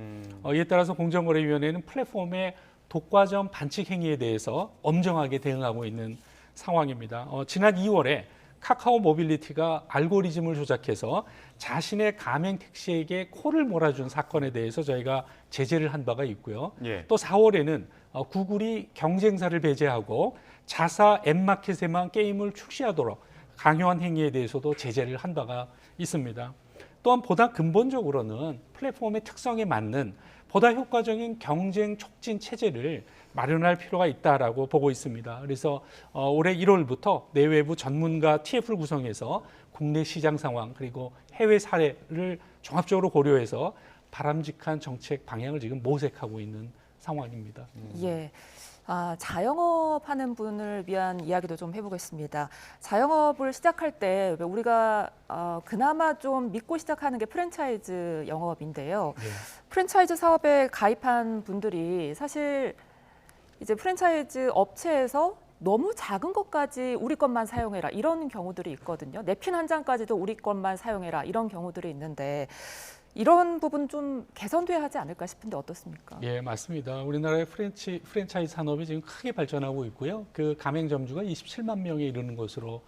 이에 따라서 공정거래위원회는 플랫폼의 독과점 반칙 행위에 대해서 엄정하게 대응하고 있는 상황입니다. 지난 2월에 카카오 모빌리티가 알고리즘을 조작해서 자신의 가맹 택시에게 코를 몰아준 사건에 대해서 저희가 제재를 한 바가 있고요. 예. 또 4월에는 구글이 경쟁사를 배제하고 자사 앱마켓에만 게임을 출시하도록 강요한 행위에 대해서도 제재를 한 바가 있습니다. 또한 보다 근본적으로는 플랫폼의 특성에 맞는 보다 효과적인 경쟁 촉진 체제를 마련할 필요가 있다라고 보고 있습니다. 그래서 올해 1월부터 내외부 전문가 TF를 구성해서 국내 시장 상황 그리고 해외 사례를 종합적으로 고려해서 바람직한 정책 방향을 지금 모색하고 있는 상황입니다. 예. 자영업하는 분을 위한 이야기도 좀 해보겠습니다. 자영업을 시작할 때 우리가 그나마 좀 믿고 시작하는 게 프랜차이즈 영업인데요. 네. 프랜차이즈 사업에 가입한 분들이 사실 이제 프랜차이즈 업체에서 너무 작은 것까지 우리 것만 사용해라 이런 경우들이 있거든요. 냅킨 한 장까지도 우리 것만 사용해라 이런 경우들이 있는데 이런 부분 좀 개선돼야 하지 않을까 싶은데 어떻습니까? 예, 맞습니다. 우리나라의 프랜차이즈 산업이 지금 크게 발전하고 있고요. 그 가맹점주가 27만 명에 이르는 것으로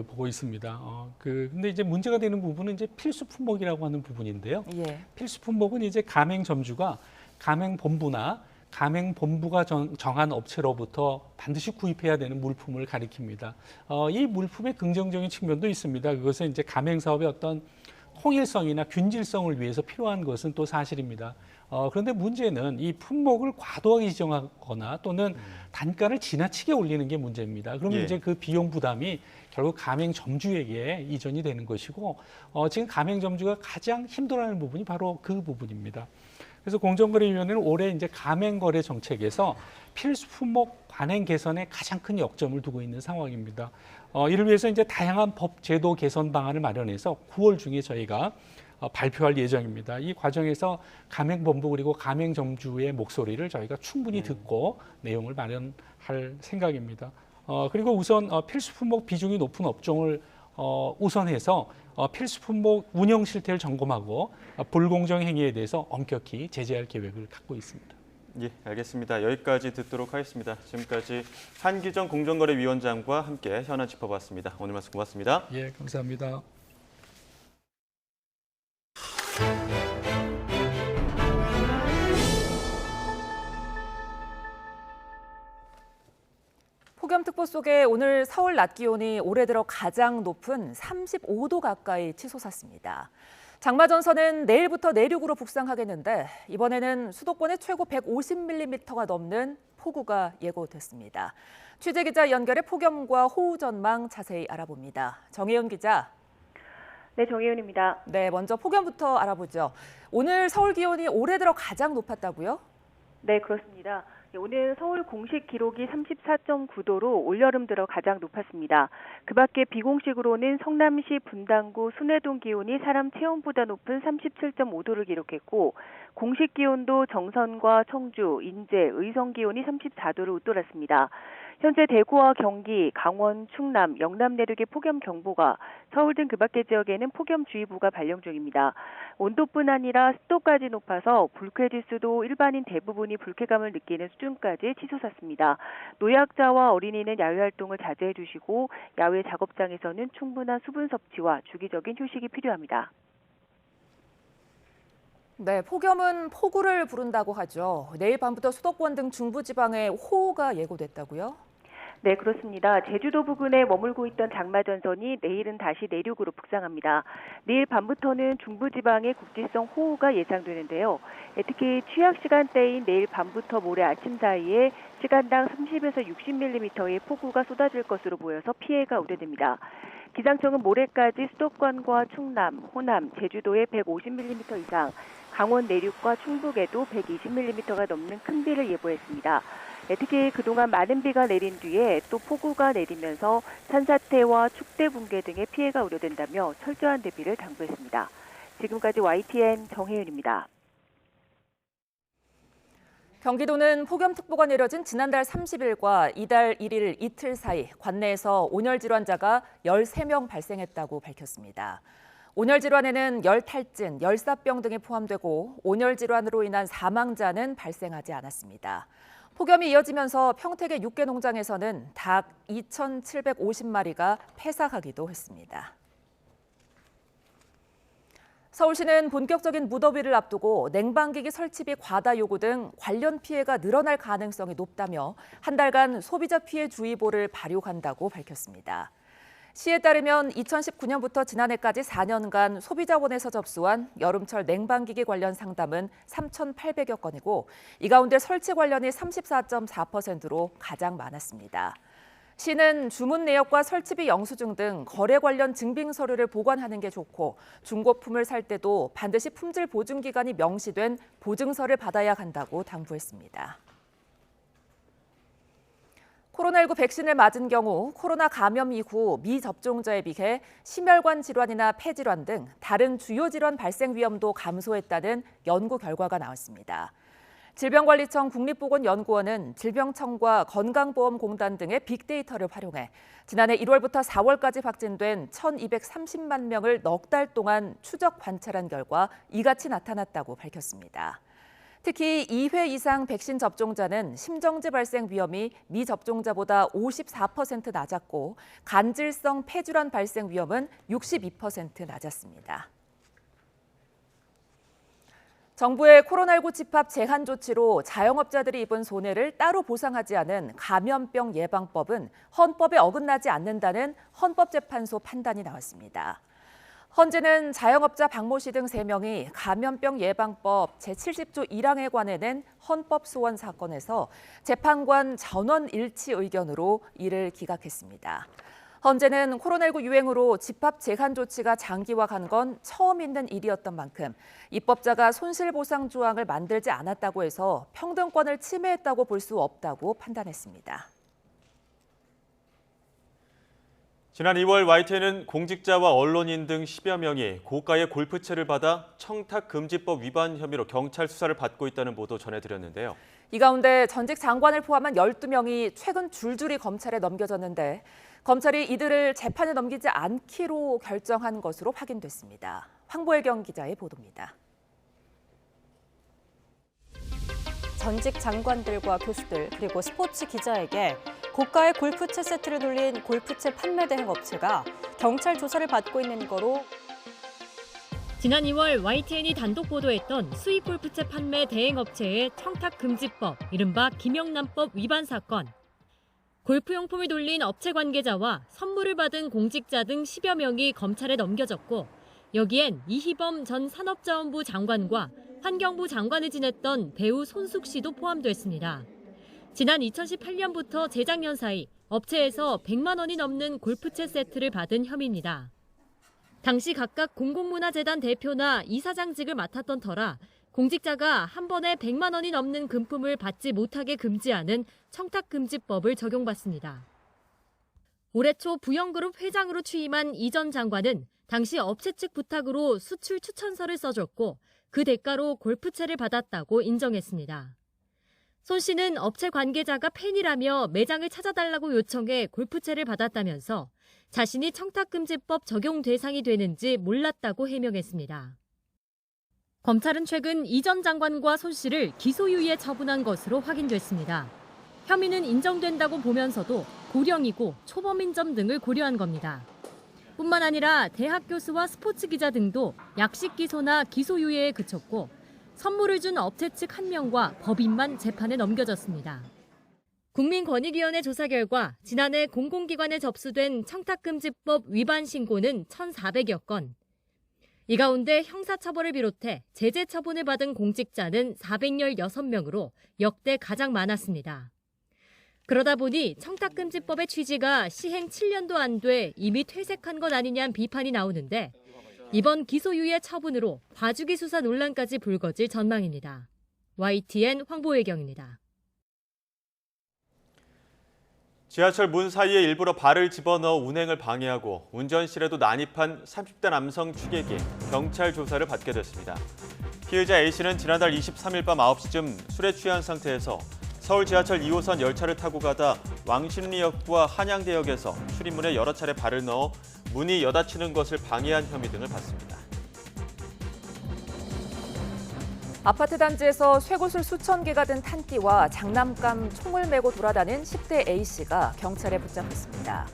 보고 있습니다. 근데 이제 문제가 되는 부분은 이제 필수 품목이라고 하는 부분인데요. 예. 필수 품목은 이제 가맹점주가 가맹본부나 가맹본부가 정한 업체로부터 반드시 구입해야 되는 물품을 가리킵니다. 이 물품의 긍정적인 측면도 있습니다. 그것은 이제 가맹사업의 어떤 통일성이나 균질성을 위해서 필요한 것은 또 사실입니다. 그런데 문제는 이 품목을 과도하게 지정하거나 또는 단가를 지나치게 올리는 게 문제입니다. 그러면 예. 이제 그 비용 부담이 결국 가맹점주에게 이전이 되는 것이고 지금 가맹점주가 가장 힘들어하는 부분이 바로 그 부분입니다. 그래서 공정거래위원회는 올해 이제 가맹거래 정책에서 필수 품목 관행 개선에 가장 큰 역점을 두고 있는 상황입니다. 이를 위해서 이제 다양한 법 제도 개선 방안을 마련해서 9월 중에 저희가 발표할 예정입니다. 이 과정에서 가맹본부 그리고 가맹점주의 목소리를 저희가 충분히 듣고 내용을 마련할 생각입니다. 그리고 우선 필수 품목 비중이 높은 업종을 우선해서 필수 품목 운영 실태를 점검하고 불공정 행위에 대해서 엄격히 제재할 계획을 갖고 있습니다. 예, 알겠습니다. 여기까지 듣도록 하겠습니다. 지금까지 한기정 공정거래위원장과 함께 현안 짚어봤습니다. 오늘 말씀 고맙습니다. 예, 감사합니다. 폭염특보 속에 오늘 서울 낮 기온이 올해 들어 가장 높은 35도 가까이 치솟았습니다. 장마 전선은 내일부터 내륙으로 북상하겠는데 이번에는 수도권에 최고 150mm가 넘는 폭우가 예고됐습니다. 취재기자 연결해 폭염과 호우 전망 자세히 알아봅니다. 정혜연 기자. 네, 정혜연입니다. 네, 먼저 폭염부터 알아보죠. 오늘 서울 기온이 올해 들어 가장 높았다고요? 네, 그렇습니다. 오늘 서울 공식 기록이 34.9도로 올여름 들어 가장 높았습니다. 그 밖에 비공식으로는 성남시 분당구 순회동 기온이 사람 체온보다 높은 37.5도를 기록했고 공식 기온도 정선과 청주, 인제, 의성 기온이 34도를 웃돌았습니다. 현재 대구와 경기, 강원, 충남, 영남 내륙의 폭염경보가, 서울 등 그 밖의 지역에는 폭염주의보가 발령 중입니다. 온도뿐 아니라 습도까지 높아서 불쾌지수도 일반인 대부분이 불쾌감을 느끼는 수준까지 치솟았습니다. 노약자와 어린이는 야외 활동을 자제해 주시고 야외 작업장에서는 충분한 수분 섭취와 주기적인 휴식이 필요합니다. 네, 폭염은 폭우를 부른다고 하죠. 내일 밤부터 수도권 등 중부지방에 호우가 예고됐다고요? 네, 그렇습니다. 제주도 부근에 머물고 있던 장마 전선이 내일은 다시 내륙으로 북상합니다. 내일 밤부터는 중부지방에 국지성 호우가 예상되는데요. 특히 취약 시간대인 내일 밤부터 모레 아침 사이에 시간당 30에서 60mm의 폭우가 쏟아질 것으로 보여서 피해가 우려됩니다. 기상청은 모레까지 수도권과 충남, 호남, 제주도에 150mm 이상, 강원 내륙과 충북에도 120mm가 넘는 큰 비를 예보했습니다. 특히 그동안 많은 비가 내린 뒤에 또 폭우가 내리면서 산사태와 축대 붕괴 등의 피해가 우려된다며 철저한 대비를 당부했습니다. 지금까지 YTN 정혜윤입니다. 경기도는 폭염특보가 내려진 지난달 30일과 이달 1일 이틀 사이 관내에서 온열 질환자가 13명 발생했다고 밝혔습니다. 온열 질환에는 열탈진, 열사병 등이 포함되고 온열 질환으로 인한 사망자는 발생하지 않았습니다. 폭염이 이어지면서 평택의 육개 농장에서는 닭 2,750마리가 폐사하기도 했습니다. 서울시는 본격적인 무더위를 앞두고 냉방기기 설치비 과다 요구 등 관련 피해가 늘어날 가능성이 높다며 한 달간 소비자 피해 주의보를 발효한다고 밝혔습니다. 시에 따르면 2019년부터 지난해까지 4년간 소비자원에서 접수한 여름철 냉방기기 관련 상담은 3,800여 건이고 이 가운데 설치 관련이 34.4%로 가장 많았습니다. 시는 주문 내역과 설치비 영수증 등 거래 관련 증빙 서류를 보관하는 게 좋고 중고품을 살 때도 반드시 품질 보증 기간이 명시된 보증서를 받아야 한다고 당부했습니다. 코로나19 백신을 맞은 경우 코로나 감염 이후 미접종자에 비해 심혈관 질환이나 폐질환 등 다른 주요 질환 발생 위험도 감소했다는 연구 결과가 나왔습니다. 질병관리청 국립보건연구원은 질병청과 건강보험공단 등의 빅데이터를 활용해 지난해 1월부터 4월까지 확진된 1,230만 명을 넉 달 동안 추적 관찰한 결과 이같이 나타났다고 밝혔습니다. 특히 2회 이상 백신 접종자는 심정지 발생 위험이 미접종자보다 54% 낮았고 간질성 폐질환 발생 위험은 62% 낮았습니다. 정부의 코로나19 집합 제한 조치로 자영업자들이 입은 손해를 따로 보상하지 않은 감염병 예방법은 헌법에 어긋나지 않는다는 헌법재판소 판단이 나왔습니다. 헌재는 자영업자 박모 씨 등 3명이 감염병 예방법 제70조 1항에 관해 낸 헌법 소원 사건에서 재판관 전원 일치 의견으로 이를 기각했습니다. 헌재는 코로나19 유행으로 집합 제한 조치가 장기화한 건 처음 있는 일이었던 만큼 입법자가 손실보상 조항을 만들지 않았다고 해서 평등권을 침해했다고 볼 수 없다고 판단했습니다. 지난 2월 YTN은 공직자와 언론인 등 10여 명이 고가의 골프채를 받아 청탁금지법 위반 혐의로 경찰 수사를 받고 있다는 보도 전해드렸는데요. 이 가운데 전직 장관을 포함한 12명이 최근 줄줄이 검찰에 넘겨졌는데 검찰이 이들을 재판에 넘기지 않기로 결정한 것으로 확인됐습니다. 황보혜경 기자의 보도입니다. 전직 장관들과 교수들 그리고 스포츠 기자에게 고가의 골프채 세트를 돌린 골프채 판매 대행 업체가 경찰 조사를 받고 있는 거로 지난 2월 YTN이 단독 보도했던 수입 골프채 판매 대행 업체의 청탁금지법, 이른바 김영란법 위반 사건. 골프용품을 돌린 업체 관계자와 선물을 받은 공직자 등 10여 명이 검찰에 넘겨졌고 여기엔 이희범 전 산업자원부 장관과 환경부 장관을 지냈던 배우 손숙 씨도 포함됐습니다. 지난 2018년부터 재작년 사이 업체에서 100만 원이 넘는 골프채 세트를 받은 혐의입니다. 당시 각각 공공문화재단 대표나 이사장직을 맡았던 터라 공직자가 한 번에 100만 원이 넘는 금품을 받지 못하게 금지하는 청탁금지법을 적용받습니다. 올해 초 부영그룹 회장으로 취임한 이 전 장관은 당시 업체 측 부탁으로 수출 추천서를 써줬고 그 대가로 골프채를 받았다고 인정했습니다. 손 씨는 업체 관계자가 팬이라며 매장을 찾아달라고 요청해 골프채를 받았다면서 자신이 청탁금지법 적용 대상이 되는지 몰랐다고 해명했습니다. 검찰은 최근 이 전 장관과 손 씨를 기소유예 처분한 것으로 확인됐습니다. 혐의는 인정된다고 보면서도 고령이고 초범인 점 등을 고려한 겁니다. 뿐만 아니라 대학 교수와 스포츠 기자 등도 약식 기소나 기소유예에 그쳤고 선물을 준 업체 측 1명과 법인만 재판에 넘겨졌습니다. 국민권익위원회 조사 결과 지난해 공공기관에 접수된 청탁금지법 위반 신고는 1,400여 건. 이 가운데 형사처벌을 비롯해 제재 처분을 받은 공직자는 416명으로 역대 가장 많았습니다. 그러다 보니 청탁금지법의 취지가 시행 7년도 안 돼 이미 퇴색한 것 아니냐는 비판이 나오는데 이번 기소유예 처분으로 봐주기 수사 논란까지 불거질 전망입니다. YTN 황보혜경입니다. 지하철 문 사이에 일부러 발을 집어넣어 운행을 방해하고 운전실에도 난입한 30대 남성 추객이 경찰 조사를 받게 됐습니다. 피해자 A씨는 지난달 23일 밤 9시쯤 술에 취한 상태에서 서울 지하철 2호선 열차를 타고 가다 왕십리역과 한양대역에서 출입문에 여러 차례 발을 넣어 문이 여닫히는 것을 방해한 혐의 등을 받습니다. 아파트 단지에서 쇠구슬 수천 개가 든 탄띠와 장난감 총을 메고 돌아다닌 10대 A씨가 경찰에 붙잡혔습니다.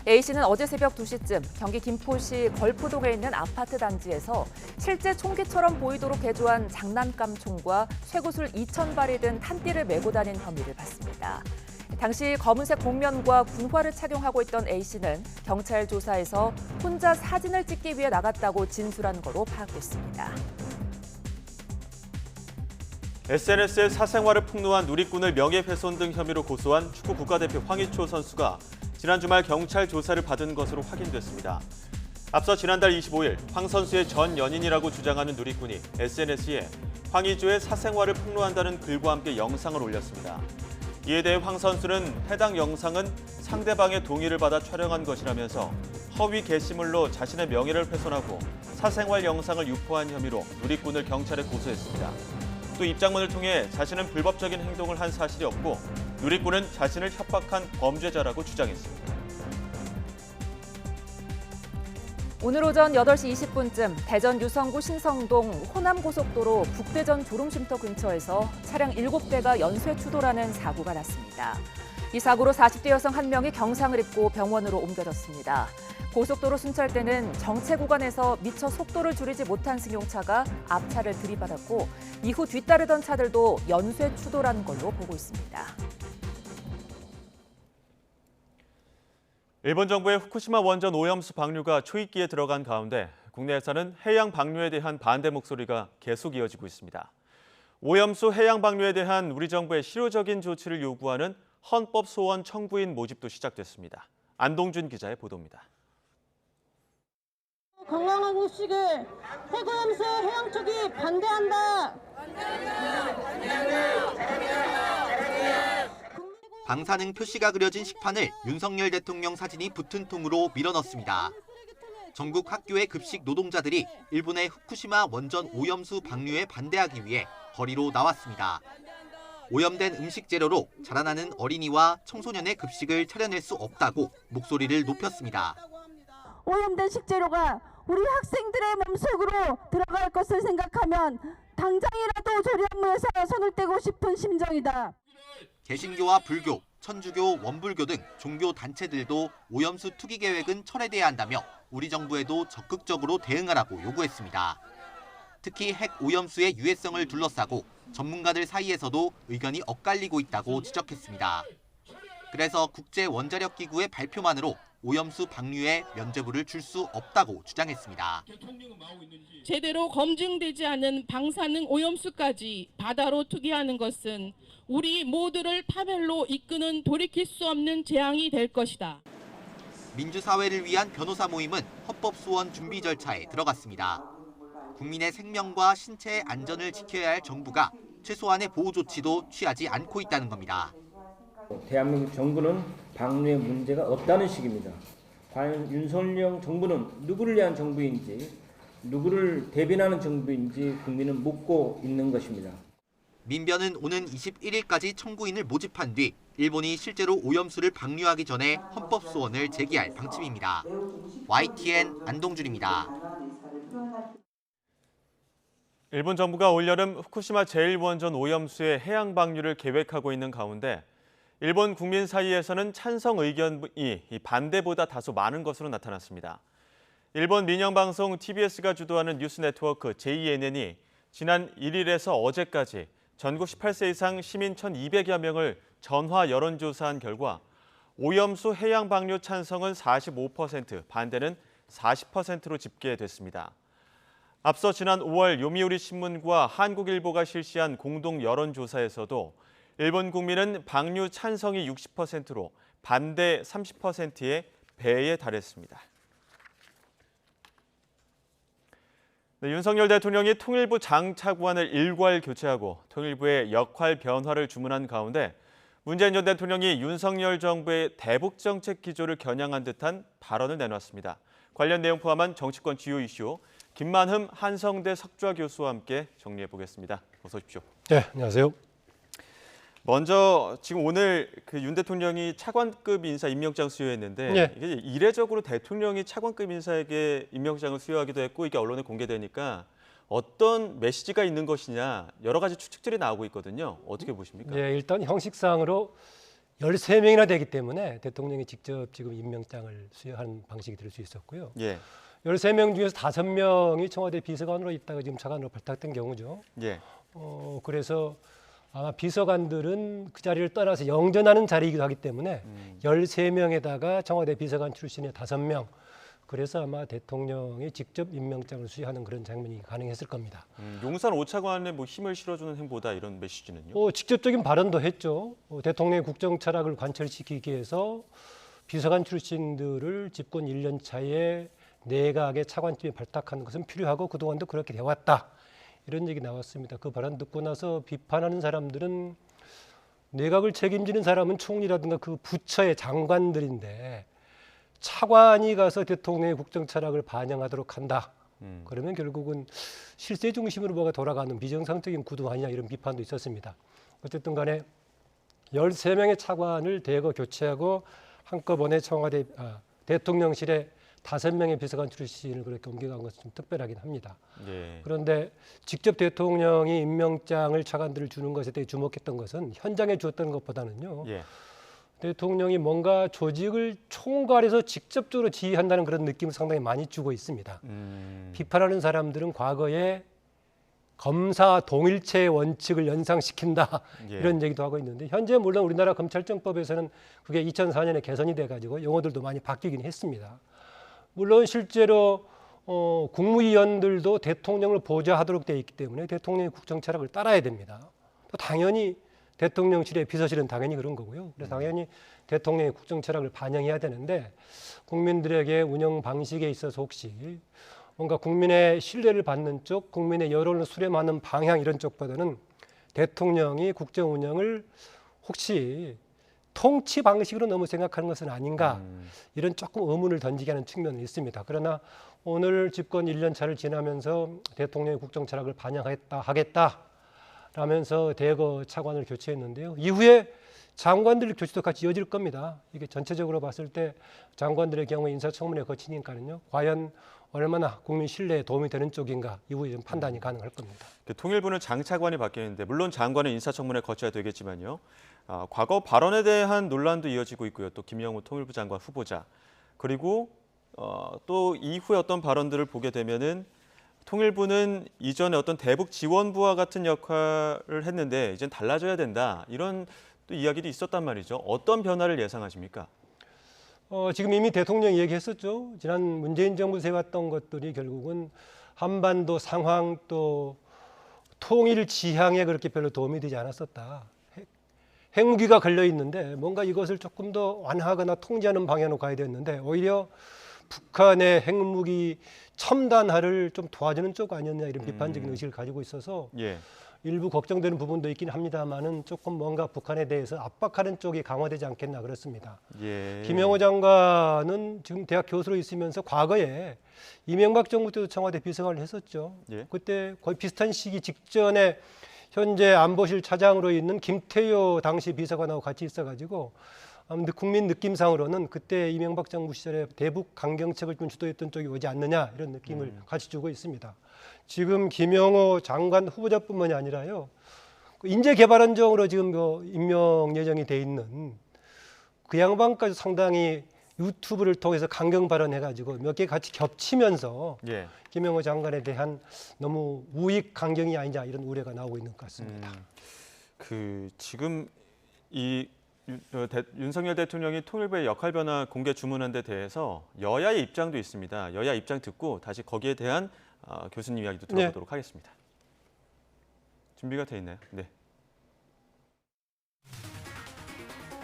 A씨는 어제 새벽 2시쯤 경기 김포시 걸프동에 있는 아파트 단지에서 실제 총기처럼 보이도록 개조한 장난감 총과 쇠구슬 2,000발이 든 탄띠를 메고 다닌 혐의를 받습니다. 당시 검은색 복면과 군화를 착용하고 있던 A씨는 경찰 조사에서 혼자 사진을 찍기 위해 나갔다고 진술한 거로 파악됐습니다. SNS에 사생활을 폭로한 누리꾼을 명예훼손 등 혐의로 고소한 축구 국가대표 황희초 선수가 지난 주말 경찰 조사를 받은 것으로 확인됐습니다. 앞서 지난달 25일 황 선수의 전 연인이라고 주장하는 누리꾼이 SNS에 황희조의 사생활을 폭로한다는 글과 함께 영상을 올렸습니다. 이에 대해 황 선수는 해당 영상은 상대방의 동의를 받아 촬영한 것이라면서 허위 게시물로 자신의 명예를 훼손하고 사생활 영상을 유포한 혐의로 누리꾼을 경찰에 고소했습니다. 또 입장문을 통해 자신은 불법적인 행동을 한 사실이 없고 누리꾼은 자신을 협박한 범죄자라고 주장했습니다. 오늘 오전 8시 20분쯤 대전 유성구 신성동 호남고속도로 북대전 졸음쉼터 근처에서 차량 7대가 연쇄 추돌하는 사고가 났습니다. 이 사고로 40대 여성 1명이 경상을 입고 병원으로 옮겨졌습니다. 고속도로 순찰대는 정체 구간에서 미처 속도를 줄이지 못한 승용차가 앞차를 들이받았고 이후 뒤따르던 차들도 연쇄 추돌한 걸로 보고 있습니다. 일본 정부의 후쿠시마 원전 오염수 방류가 초입기에 들어간 가운데 국내에서는 해양 방류에 대한 반대 목소리가 계속 이어지고 있습니다. 오염수 해양 방류에 대한 우리 정부의 실효적인 조치를 요구하는 헌법 소원 청구인 모집도 시작됐습니다. 안동준 기자의 보도입니다. 건강한 시길 해고염수 해양 쪽이 반대한다. 방사능 표시가 그려진 식판을 윤석열 대통령 사진이 붙은 통으로 밀어넣습니다. 전국 학교의 급식 노동자들이 일본의 후쿠시마 원전 오염수 방류에 반대하기 위해 거리로 나왔습니다. 오염된 음식 재료로 자라나는 어린이와 청소년의 급식을 차려낼 수 없다고 목소리를 높였습니다. 오염된 식재료가 우리 학생들의 몸속으로 들어갈 것을 생각하면 당장이라도 조리원물에서 손을 떼고 싶은 심정이다. 개신교와 불교, 천주교, 원불교 등 종교 단체들도 오염수 투기 계획은 철회돼야 한다며 우리 정부에도 적극적으로 대응하라고 요구했습니다. 특히 핵 오염수의 유해성을 둘러싸고 전문가들 사이에서도 의견이 엇갈리고 있다고 지적했습니다. 그래서 국제원자력기구의 발표만으로 오염수 방류에 면죄부를 줄 수 없다고 주장했습니다. 제대로 검증되지 않은 방사능 오염수까지 바다로 투기하는 것은 우리 모두를 파멸로 이끄는 돌이킬 수 없는 재앙이 될 것이다. 민주사회를 위한 변호사 모임은 헌법소원 준비 절차에 들어갔습니다. 국민의 생명과 신체의 안전을 지켜야 할 정부가 최소한의 보호 조치도 취하지 않고 있다는 겁니다. 대한민국 정부는 방류에 문제가 없다는 식입니다. 과연 윤석열 정부는 누구를 위한 정부인지, 누구를 대변하는 정부인지 국민은 묻고 있는 것입니다. 민변은 오는 21일까지 청구인을 모집한 뒤 일본이 실제로 오염수를 방류하기 전에 헌법소원을 제기할 방침입니다. YTN 안동준입니다. 일본 정부가 올여름 후쿠시마 제1원전 오염수의 해양 방류를 계획하고 있는 가운데 일본 국민 사이에서는 찬성 의견이 반대보다 다소 많은 것으로 나타났습니다. 일본 민영방송 TBS가 주도하는 뉴스 네트워크 JNN이 지난 1일에서 어제까지 전국 18세 이상 시민 1,200여 명을 전화 여론조사한 결과 오염수 해양 방류 찬성은 45%, 반대는 40%로 집계됐습니다. 앞서 지난 5월 요미우리 신문과 한국일보가 실시한 공동 여론조사에서도 일본 국민은 방류 찬성이 60%로 반대 30%의 배에 달했습니다. 네, 윤석열 대통령이 통일부 장차관을 일괄 교체하고 통일부의 역할 변화를 주문한 가운데 문재인 전 대통령이 윤석열 정부의 대북 정책 기조를 겨냥한 듯한 발언을 내놨습니다. 관련 내용 포함한 정치권 주요 이슈 김만흠 한성대 석좌 교수와 함께 정리해 보겠습니다. 어서 오십시오. 네, 안녕하세요. 먼저 지금 오늘 그 윤 대통령이 차관급 인사 임명장 수여했는데 네. 이게 이례적으로 대통령이 차관급 인사에게 임명장을 수여하기도 했고 이게 언론에 공개되니까 어떤 메시지가 있는 것이냐 여러 가지 추측들이 나오고 있거든요. 어떻게 보십니까? 네, 일단 형식상으로 13명이나 되기 때문에 대통령이 직접 지금 임명장을 수여하는 방식이 될 수 있었고요. 예. 13명 중에서 5명이 청와대 비서관으로 있다가 지금 차관으로 발탁된 경우죠. 예. 그래서 아마 비서관들은 그 자리를 떠나서 영전하는 자리이기도 하기 때문에 13명에다가 청와대 비서관 출신의 5명, 그래서 아마 대통령이 직접 임명장을 수여하는 그런 장면이 가능했을 겁니다. 용산 5차관에 뭐 힘을 실어주는 행보다 이런 메시지는요? 직접적인 발언도 했죠. 대통령의 국정 철학을 관철시키기 위해서 비서관 출신들을 집권 1년 차에 내각의 차관팀에 발탁하는 것은 필요하고 그동안도 그렇게 되어왔다. 이런 얘기 나왔습니다. 그 발언 듣고 나서 비판하는 사람들은 내각을 책임지는 사람은 총리라든가 그 부처의 장관들인데 차관이 가서 대통령의 국정 철학을 반영하도록 한다. 그러면 결국은 실세 중심으로 뭐가 돌아가는 비정상적인 구도 아니냐 이런 비판도 있었습니다. 어쨌든 간에 13명의 차관을 대거 교체하고 한꺼번에 청와대 대통령실에 5명의 비서관 출신을 그렇게 옮겨간 것은 좀 특별하긴 합니다. 예. 그런데 직접 대통령이 임명장을 차관들을 주는 것에 대해 주목했던 것은 현장에 주었던 것보다는요. 예. 대통령이 뭔가 조직을 총괄해서 직접적으로 지휘한다는 그런 느낌을 상당히 많이 주고 있습니다. 비판하는 사람들은 과거에 검사 동일체의 원칙을 연상시킨다 예. 이런 얘기도 하고 있는데 현재 물론 우리나라 검찰청법에서는 그게 2004년에 개선이 돼가지고 용어들도 많이 바뀌긴 했습니다. 물론 실제로 국무위원들도 대통령을 보좌하도록 되어 있기 때문에 대통령의 국정 철학을 따라야 됩니다. 또 당연히 대통령실의 비서실은 당연히 그런 거고요. 그래서 당연히 대통령의 국정 철학을 반영해야 되는데 국민들에게 운영 방식에 있어서 혹시 뭔가 국민의 신뢰를 받는 쪽, 국민의 여론을 수렴하는 방향 이런 쪽보다는 대통령이 국정 운영을 혹시 통치 방식으로 너무 생각하는 것은 아닌가 이런 조금 의문을 던지게 하는 측면은 있습니다. 그러나 오늘 집권 1년 차를 지나면서 대통령의 국정 철학을 반영하겠다라면서 대거 차관을 교체했는데요. 이후에 장관들 교체도 같이 이어질 겁니다. 이게 전체적으로 봤을 때 장관들의 경우 인사청문회 거치니까는요. 과연 얼마나 국민 신뢰에 도움이 되는 쪽인가 이후에 좀 판단이 가능할 겁니다. 통일부는 장차관이 바뀌었는데 물론 장관은 인사청문회 거쳐야 되겠지만요. 과거 발언에 대한 논란도 이어지고 있고요. 또 김영우 통일부 장관 후보자 그리고 또 이후에 어떤 발언들을 보게 되면은 통일부는 이전에 어떤 대북 지원부와 같은 역할을 했는데 이젠 달라져야 된다 이런 또 이야기도 있었단 말이죠. 어떤 변화를 예상하십니까? 지금 이미 대통령이 얘기했었죠. 지난 문재인 정부 세웠던 것들이 결국은 한반도 상황 또 통일 지향에 그렇게 별로 도움이 되지 않았었다. 핵무기가 걸려 있는데 뭔가 이것을 조금 더 완화하거나 통제하는 방향으로 가야 됐는데 오히려 북한의 핵무기 첨단화를 좀 도와주는 쪽 아니었냐 이런 비판적인 의식을 가지고 있어서 예. 일부 걱정되는 부분도 있긴 합니다만은 조금 뭔가 북한에 대해서 압박하는 쪽이 강화되지 않겠나 그렇습니다. 예. 김영호 장관은 지금 대학 교수로 있으면서 과거에 이명박 정부 때도 청와대 비서관을 했었죠. 예. 그때 거의 비슷한 시기 직전에 현재 안보실 차장으로 있는 김태효 당시 비서관하고 같이 있어가지고 국민 느낌상으로는 그때 이명박 정부 시절에 대북 강경책을 좀 주도했던 쪽이 오지 않느냐 이런 느낌을 같이 주고 있습니다. 지금 김영호 장관 후보자뿐만이 아니라요. 인재개발원장으로 지금 임명 예정이 돼 있는 그 양반까지 상당히 유튜브를 통해서 강경 발언해가지고 몇 개 같이 겹치면서 예. 김영호 장관에 대한 너무 우익 강경이 아니냐 이런 우려가 나오고 있는 것 같습니다. 지금 윤석열 대통령이 통일부의 역할 변화 공개 주문한 데 대해서 여야의 입장도 있습니다. 여야 입장 듣고 다시 거기에 대한 교수님 이야기도 들어보도록 하겠습니다. 준비가 돼 있나요? 네.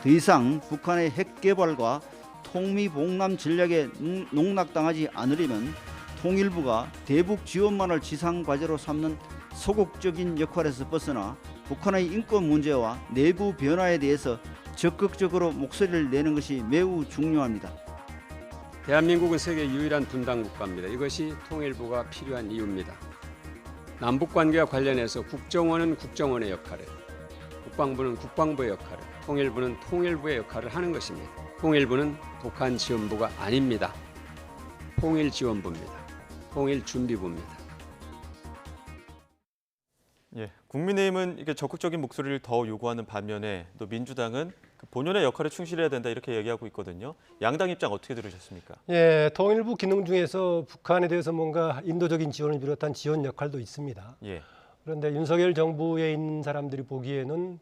더 이상 북한의 핵 개발과 통미봉남 전략에 농락당하지 않으려면 통일부가 대북 지원만을 지상 과제로 삼는 소극적인 역할에서 벗어나 북한의 인권 문제와 내부 변화에 대해서 적극적으로 목소리를 내는 것이 매우 중요합니다. 대한민국은 세계 유일한 분단 국가입니다. 이것이 통일부가 필요한 이유입니다. 남북 관계와 관련해서 국정원은 국정원의 역할을, 국방부는 국방부의 역할을, 통일부는 통일부의 역할을 하는 것입니다. 통일부는 북한 지원부가 아닙니다. 통일지원부입니다. 통일준비부입니다. 예, 국민의힘은 이게 적극적인 목소리를 더 요구하는 반면에 또 민주당은 그 본연의 역할에 충실해야 된다 이렇게 얘기하고 있거든요. 양당 입장 어떻게 들으셨습니까? 예, 통일부 기능 중에서 북한에 대해서 뭔가 인도적인 지원을 비롯한 지원 역할도 있습니다. 예. 그런데 윤석열 정부에 있는 사람들이 보기에는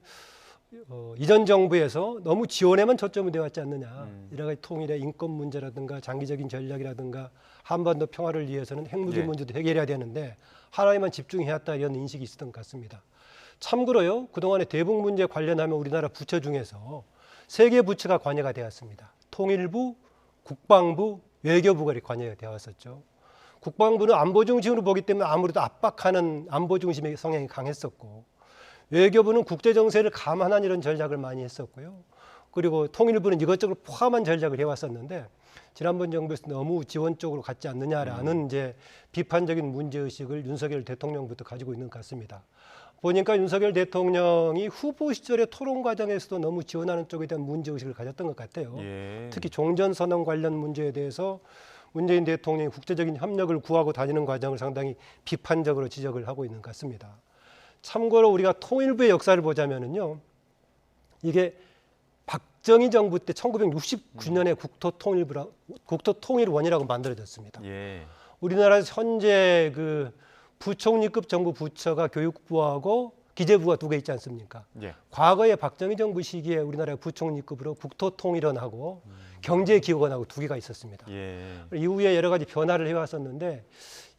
이전 정부에서 너무 지원에만 초점이 되어 왔지 않느냐. 여러 가지 통일의 인권 문제라든가 장기적인 전략이라든가 한반도 평화를 위해서는 핵무기 문제도 해결해야 되는데 하나에만 집중해왔다 이런 인식이 있었던 것 같습니다. 참고로요. 그동안에 대북 문제 관련하면 우리나라 부처 중에서 3개 부처가 관여가 되었습니다. 통일부, 국방부, 외교부가 관여가 되어 왔었죠. 국방부는 안보 중심으로 보기 때문에 아무래도 압박하는 안보 중심의 성향이 강했었고 외교부는 국제 정세를 감안한 이런 전략을 많이 했었고요. 그리고 통일부는 이것저것 포함한 전략을 해왔었는데 지난번 정부에서 너무 지원 쪽으로 갔지 않느냐라는 이제 비판적인 문제의식을 윤석열 대통령부터 가지고 있는 것 같습니다. 보니까 윤석열 대통령이 후보 시절의 토론 과정에서도 너무 지원하는 쪽에 대한 문제의식을 가졌던 것 같아요. 예. 특히 종전선언 관련 문제에 대해서 문재인 대통령이 국제적인 협력을 구하고 다니는 과정을 상당히 비판적으로 지적을 하고 있는 것 같습니다. 참고로 우리가 통일부의 역사를 보자면은요, 이게 박정희 정부 때 1969년에 국토통일원이라고 만들어졌습니다. 예. 우리나라에서 현재 그 부총리급 정부 부처가 교육부하고 기재부가 2개 있지 않습니까? 예. 과거에 박정희 정부 시기에 우리나라의 부총리급으로 국토통일원하고 경제기획원하고 2개가 있었습니다. 예. 이후에 여러 가지 변화를 해왔었는데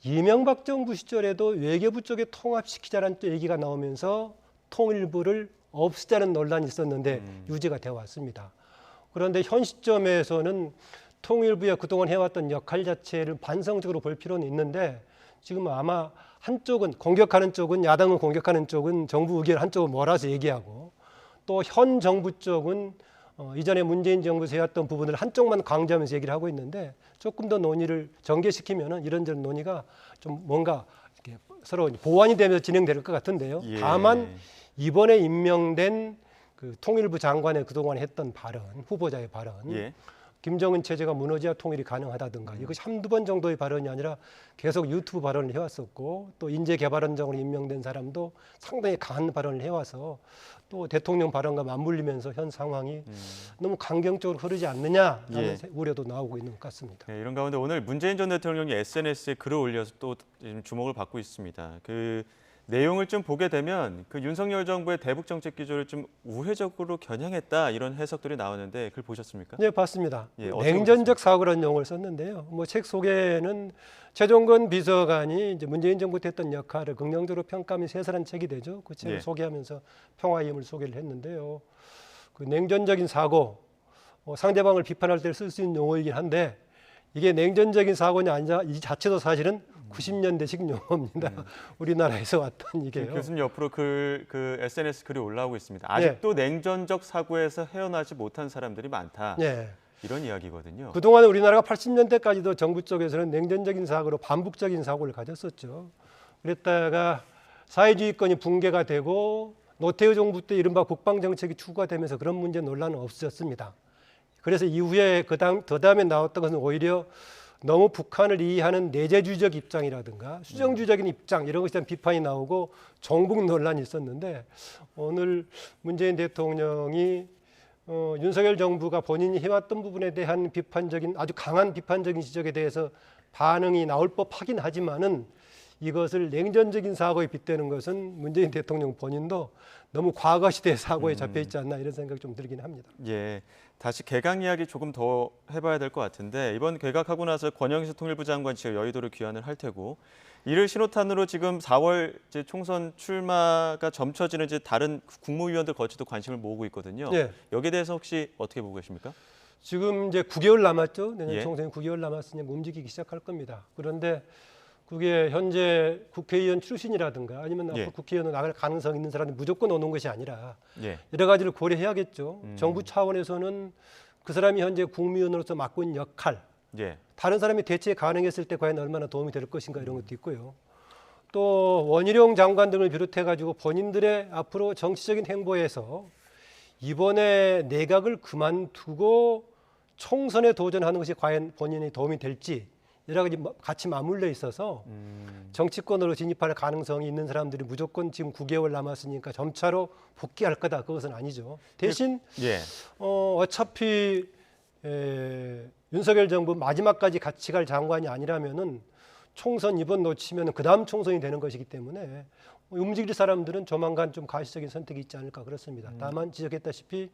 이명박 정부 시절에도 외교부 쪽에 통합시키자는 또 얘기가 나오면서 통일부를 없애자는 논란이 있었는데 유지가 되어 왔습니다. 그런데 현 시점에서는 통일부가 그동안 해왔던 역할 자체를 반성적으로 볼 필요는 있는데 지금 아마 한쪽은 공격하는 쪽은 야당은 공격하는 쪽은 정부 의견 한쪽은 몰아서 얘기하고 또 현 정부 쪽은 이전에 문재인 정부에서 해왔던 부분을 한쪽만 강조하면서 얘기를 하고 있는데 조금 더 논의를 전개시키면은 이런저런 논의가 좀 뭔가 이렇게 서로 보완이 되면서 진행될 것 같은데요. 예. 다만 이번에 임명된 그 통일부 장관의 그동안 했던 발언, 후보자의 발언, 예. 김정은 체제가 무너져야 통일이 가능하다든가 이것이 한두 번 정도의 발언이 아니라 계속 유튜브 발언을 해왔었고 또 인재개발원장으로 임명된 사람도 상당히 강한 발언을 해와서 또 대통령 발언과 맞물리면서 현 상황이 너무 강경적으로 흐르지 않느냐라는 우려도 나오고 있는 것 같습니다. 네, 이런 가운데 오늘 문재인 전 대통령이 SNS에 글을 올려서 또 주목을 받고 있습니다. 그 내용을 좀 보게 되면 그 윤석열 정부의 대북 정책 기조를 좀 우회적으로 겨냥했다 이런 해석들이 나오는데 글 보셨습니까? 네, 봤습니다. 예, 냉전적 사고라는 용어를 썼는데요. 뭐 책 속에는 최종건 비서관이 이제 문재인 정부 때 했던 역할을 긍정적으로 평가하면서 해설한 책이 되죠. 그 책을 소개하면서 평화의 힘을 소개를 했는데요. 그 냉전적인 사고, 상대방을 비판할 때 쓸 수 있는 용어이긴 한데 이게 냉전적인 사고냐 아니냐 이 자체도 사실은 90년대식 용어입니다. 우리나라에서 왔던 이게요. 교수님 옆으로 그 SNS 글이 올라오고 있습니다. 아직도 냉전적 사고에서 헤어나지 못한 사람들이 많다. 이런 이야기거든요. 그동안 우리나라가 80년대까지도 정부 쪽에서는 냉전적인 사고로 반복적인 사고를 가졌었죠. 그랬다가 사회주의권이 붕괴가 되고 노태우 정부 때 이른바 국방정책이 추구가 되면서 그런 문제 논란은 없어졌습니다. 그래서 이후에 그 다음에 나왔던 것은 오히려 너무 북한을 이해하는 내재주의적 입장이라든가 수정주의적인 입장 이런 것에 대한 비판이 나오고 종북 논란이 있었는데 오늘 문재인 대통령이 윤석열 정부가 본인이 해왔던 부분에 대한 비판적인 아주 강한 비판적인 지적에 대해서 반응이 나올 법하긴 하지만은 이것을 냉전적인 사고에 빗대는 것은 문재인 대통령 본인도 너무 과거 시대의 사고에 잡혀 있지 않나 이런 생각이 좀 들긴 합니다. 예, 다시 개각 이야기 조금 더 해봐야 될 것 같은데 이번 개각하고 나서 권영세 통일부 장관 지역 여의도를 귀환을 할 테고 이를 신호탄으로 지금 4월 이제 총선 출마가 점쳐지는 이제 다른 국무위원들 거치도 관심을 모으고 있거든요. 예. 여기에 대해서 혹시 어떻게 보고 계십니까? 지금 이제 9개월 남았죠. 내년 예. 총선이 9개월 남았으니 움직이기 시작할 겁니다. 그런데 그게 현재 국회의원 출신이라든가 아니면 앞으로 예. 국회의원으로 나갈 가능성 있는 사람이 무조건 오는 것이 아니라 예. 여러 가지를 고려해야겠죠. 정부 차원에서는 그 사람이 현재 국무위원으로서 맡고 있는 역할, 예. 다른 사람이 대체 가능했을 때 과연 얼마나 도움이 될 것인가 이런 것도 있고요. 또 원희룡 장관 등을 비롯해 가지고 본인들의 앞으로 정치적인 행보에서 이번에 내각을 그만두고 총선에 도전하는 것이 과연 본인의 도움이 될지 여러 가지 같이 맞물려 있어서 정치권으로 진입할 가능성이 있는 사람들이 무조건 지금 9개월 남았으니까 점차로 복귀할 거다. 그것은 아니죠. 대신 예. 어차피 윤석열 정부 마지막까지 같이 갈 장관이 아니라면은 총선 이번 놓치면 그 다음 총선이 되는 것이기 때문에 움직일 사람들은 조만간 좀 가시적인 선택이 있지 않을까 그렇습니다. 다만 지적했다시피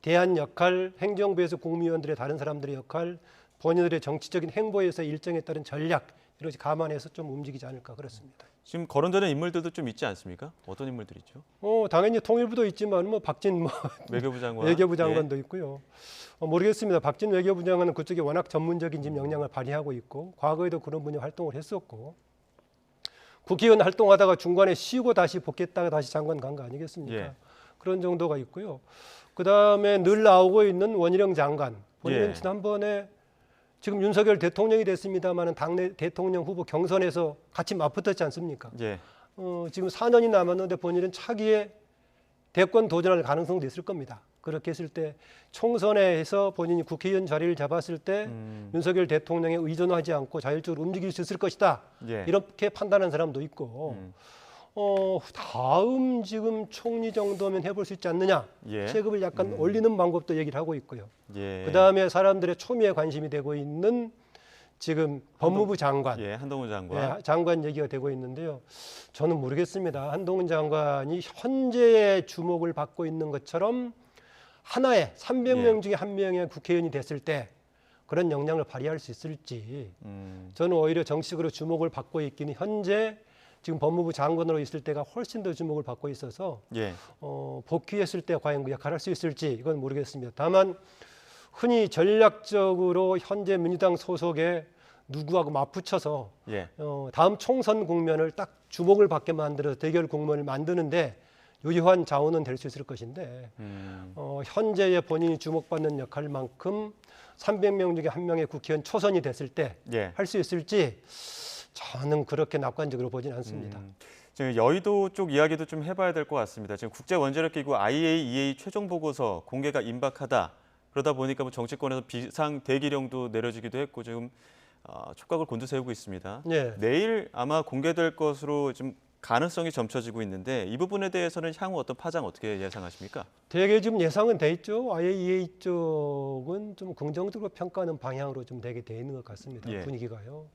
대안 역할, 행정부에서 국무위원들의 다른 사람들의 역할, 본인들의 정치적인 행보에서 일정에 따른 전략 이런 것이 감안해서 좀 움직이지 않을까 그렇습니다. 지금 거론되는 인물들도 좀 있지 않습니까? 어떤 인물들이 있죠? 당연히 통일부도 있지만 뭐 박진 외교부 장관, 외교부 장관도 있고요. 모르겠습니다. 박진 외교부 장관은 그쪽에 워낙 전문적인 지금 역량을 발휘하고 있고 과거에도 그런 분이 활동을 했었고 국회의원 활동하다가 중간에 쉬고 다시 복귀했다가 다시 장관 간 거 아니겠습니까? 예. 그런 정도가 있고요. 그다음에 늘 나오고 있는 원희룡 장관. 본인은 예. 지난번에 지금 윤석열 대통령이 됐습니다마는 당내 대통령 후보 경선에서 같이 맞붙었지 않습니까? 예. 지금 4년이 남았는데 본인은 차기에 대권 도전할 가능성도 있을 겁니다. 그렇게 했을 때 총선에서 본인이 국회의원 자리를 잡았을 때 윤석열 대통령에 의존하지 않고 자율적으로 움직일 수 있을 것이다. 예. 이렇게 판단하는 사람도 있고 다음 지금 총리 정도면 해볼 수 있지 않느냐. 예. 체급을 약간 올리는 방법도 얘기를 하고 있고요. 예. 그다음에 사람들의 초미에 관심이 되고 있는 지금 법무부 장관. 예, 한동훈 장관. 예, 장관 얘기가 되고 있는데요. 저는 모르겠습니다. 한동훈 장관이 현재의 주목을 받고 있는 것처럼 하나의 300명 중에 한 명의 국회의원이 됐을 때 그런 역량을 발휘할 수 있을지 저는 오히려 정식으로 주목을 받고 있기는 현재 지금 법무부 장관으로 있을 때가 훨씬 더 주목을 받고 있어서 예. 복귀했을 때 과연 그 역할을 할 수 있을지 이건 모르겠습니다. 다만 흔히 전략적으로 현재 민주당 소속의 누구하고 맞붙여서 예. 다음 총선 국면을 딱 주목을 받게 만들어서 대결 국면을 만드는데 유효한 자원은 될 수 있을 것인데 현재의 본인이 주목받는 역할만큼 300명 중에 한 명의 국회의원 초선이 됐을 때 할 수 예. 있을지 저는 그렇게 낙관적으로 보진 않습니다. 지금 여의도 쪽 이야기도 좀 해봐야 될 것 같습니다. 지금 국제원자력기구 IAEA 최종 보고서 공개가 임박하다. 그러다 보니까 뭐 정치권에서 비상 대기령도 내려지기도 했고 지금 촉각을 곤두세우고 있습니다. 예. 내일 아마 공개될 것으로 좀 가능성이 점쳐지고 있는데 이 부분에 대해서는 향후 어떤 파장 어떻게 예상하십니까? 대개 지금 예상은 돼 있죠. IAEA 쪽은 좀 긍정적으로 평가하는 방향으로 좀 되게 돼 있는 것 같습니다. 예. 분위기가요.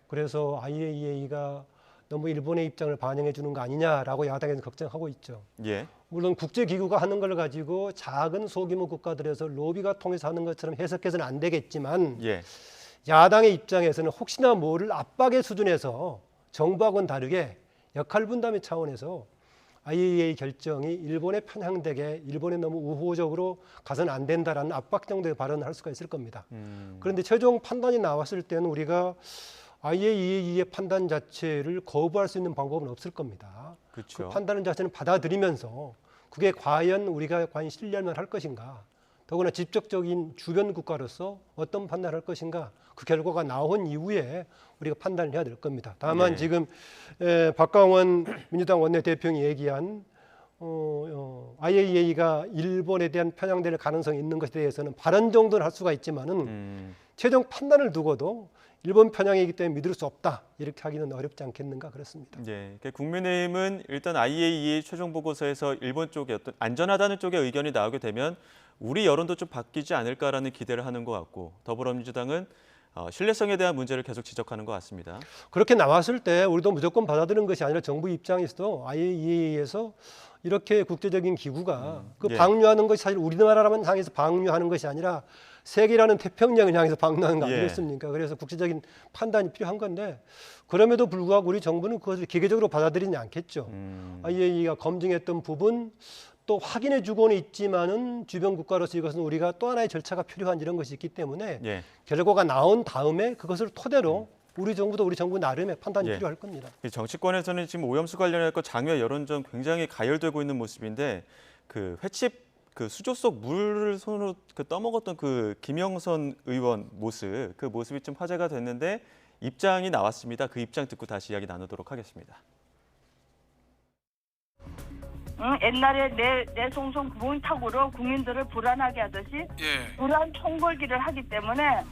그래서 IAEA가 너무 일본의 입장을 반영해 주는 거 아니냐라고 야당에서 걱정하고 있죠. 예. 물론 국제기구가 하는 걸 가지고 작은 소규모 국가들에서 로비가 통해서 하는 것처럼 해석해서는 안 되겠지만 예. 야당의 입장에서는 혹시나 모를 압박의 수준에서 정부하고는 다르게 역할 분담의 차원에서 IAEA 결정이 일본에 편향되게 일본에 너무 우호적으로 가서는 안 된다라는 압박 정도의 발언을 할 수가 있을 겁니다. 그런데 최종 판단이 나왔을 때는 우리가 IAEA의 판단 자체를 거부할 수 있는 방법은 없을 겁니다. 그렇죠. 그 판단 자체는 받아들이면서 그게 과연 우리가 과연 신뢰할 할 것인가. 더구나 직접적인 주변 국가로서 어떤 판단을 할 것인가. 그 결과가 나온 이후에 우리가 판단을 해야 될 겁니다. 다만 네. 지금 박광원 민주당 원내대표이 얘기한 IAEA가 일본에 대한 편향될 가능성이 있는 것에 대해서는 발언 정도는 할 수가 있지만은 최종 판단을 두고도 일본 편향이기 때문에 믿을 수 없다 이렇게 하기는 어렵지 않겠는가 그렇습니다. 네, 국민의힘은 일단 IAEA 최종 보고서에서 일본 쪽에 어떤 안전하다는 쪽의 의견이 나오게 되면 우리 여론도 좀 바뀌지 않을까라는 기대를 하는 것 같고 더불어민주당은 신뢰성에 대한 문제를 계속 지적하는 것 같습니다. 그렇게 나왔을 때 우리도 무조건 받아들이는 것이 아니라 정부 입장에서도 IAEA에서 이렇게 국제적인 기구가 그 예. 방류하는 것이 사실 우리나라만 향해서 방류하는 것이 아니라 세계라는 태평양을 향해서 방문하는 거 예. 아니겠습니까? 그래서 국제적인 판단이 필요한 건데 그럼에도 불구하고 우리 정부는 그것을 기계적으로 받아들이지 않겠죠. IAEA가 검증했던 부분 또 확인해 주고는 있지만은 주변 국가로서 이것은 우리가 또 하나의 절차가 필요한 이런 것이 있기 때문에 예. 결과가 나온 다음에 그것을 토대로 우리 정부도 우리 정부 나름의 판단이 예. 필요할 겁니다. 정치권에서는 지금 오염수 관련해서 장외 여론전 굉장히 가열되고 있는 모습인데 그 횟집 그 수조 속 물을 손으로 그 떠먹었던 그 김영선 의원 모습 그 모습이 좀 화제가 됐는데 입장이 나왔습니다. 그 입장 듣고 다시 이야기 나누도록 하겠습니다. 옛날에 내 송송 구멍타구로 국민들을 불안하게 하듯이 불안 총궐기를 하기 때문에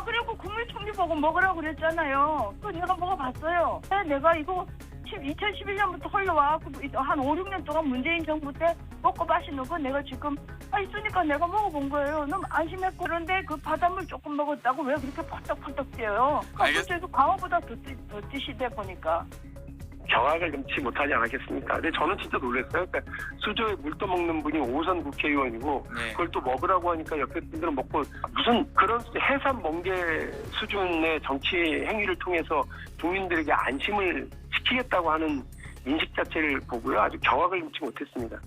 그리고 국민총리 보고 먹으라고 그랬잖아요. 그 내가 먹어봤어요. 내가 이거 2011년부터 흘러와 한 5, 6년 동안 문재인 정부 때 먹고 마시는 거 내가 지금 있으니까 내가 먹어본 거예요. 너무 안심했고 그런데 그 바닷물 조금 먹었다고 왜 그렇게 펄떡펄떡 뛰어요? 그래서 광어보다 더 뛰시대 보니까. 경악을 금치 못하지 않았겠습니까? 근데 저는 진짜 놀랐어요. 그러니까 수조에 물 떠먹는 분이 5선 국회의원이고 그걸 또 먹으라고 하니까 옆에 분들은 먹고 무슨 그런 해산 멍게 수준의 정치 행위를 통해서 국민들에게 안심을 시키겠다고 하는 인식 자체를 보고요. 아주 경악을 금치 못했습니다.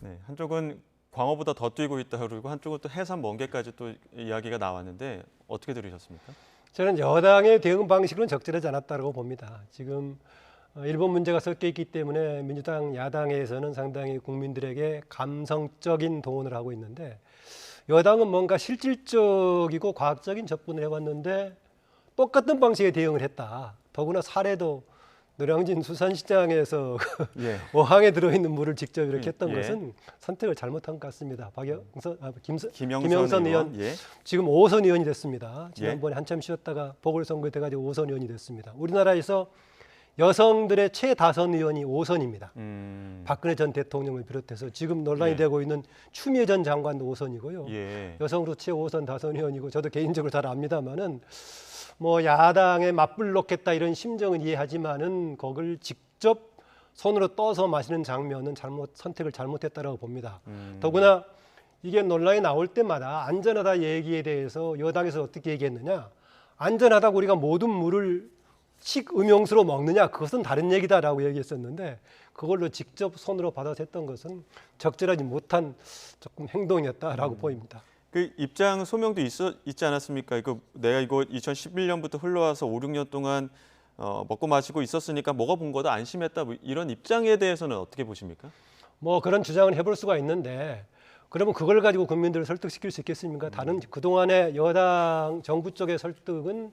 네, 한쪽은 광어보다 더 뛰고 있다 그러고 한쪽은 또 해산 멍게까지 또 이야기가 나왔는데 어떻게 들으셨습니까? 저는 여당의 대응 방식은 적절하지 않았다고 봅니다. 지금 일본 문제가 섞여 있기 때문에 민주당 야당에서는 상당히 국민들에게 감성적인 동원을 하고 있는데 여당은 뭔가 실질적이고 과학적인 접근을 해왔는데 똑같은 방식의 대응을 했다. 더구나 사례도 노량진 수산시장에서 예. 어항에 들어있는 물을 직접 이렇게 했던 예. 것은 선택을 잘못한 것 같습니다. 김영선 김영선 의원 예. 지금 5선 의원이 됐습니다. 예. 지난번에 한참 쉬었다가 보궐선거에 돼가지고 5선 의원이 됐습니다. 우리나라에서 여성들의 최다선 의원이 5선입니다. 박근혜 전 대통령을 비롯해서 지금 논란이 예. 되고 있는 추미애 전 장관도 5선이고요. 예. 여성으로 최5선 다선 의원이고 저도 개인적으로 잘 압니다만은 뭐 야당에 맞불 놓겠다 이런 심정은 이해하지만은 그걸 직접 손으로 떠서 마시는 장면은 선택을 잘못했다라고 봅니다. 더구나 이게 논란이 나올 때마다 안전하다 얘기에 대해서 여당에서 어떻게 얘기했느냐? 안전하다고 우리가 모든 물을 식음용수로 먹느냐? 그것은 다른 얘기다라고 얘기했었는데 그걸로 직접 손으로 받아서 했던 것은 적절하지 못한 조금 행동이었다라고 보입니다. 그 입장 소명도 있지 않았습니까? 내가 이거 2011년부터 흘러와서 5, 6년 동안 먹고 마시고 있었으니까 먹어본 거다 안심했다 뭐 이런 입장에 대해서는 어떻게 보십니까? 뭐 그런 주장을 해볼 수가 있는데 그러면 그걸 가지고 국민들을 설득시킬 수 있겠습니까? 다른 그동안의 여당 정부 쪽의 설득은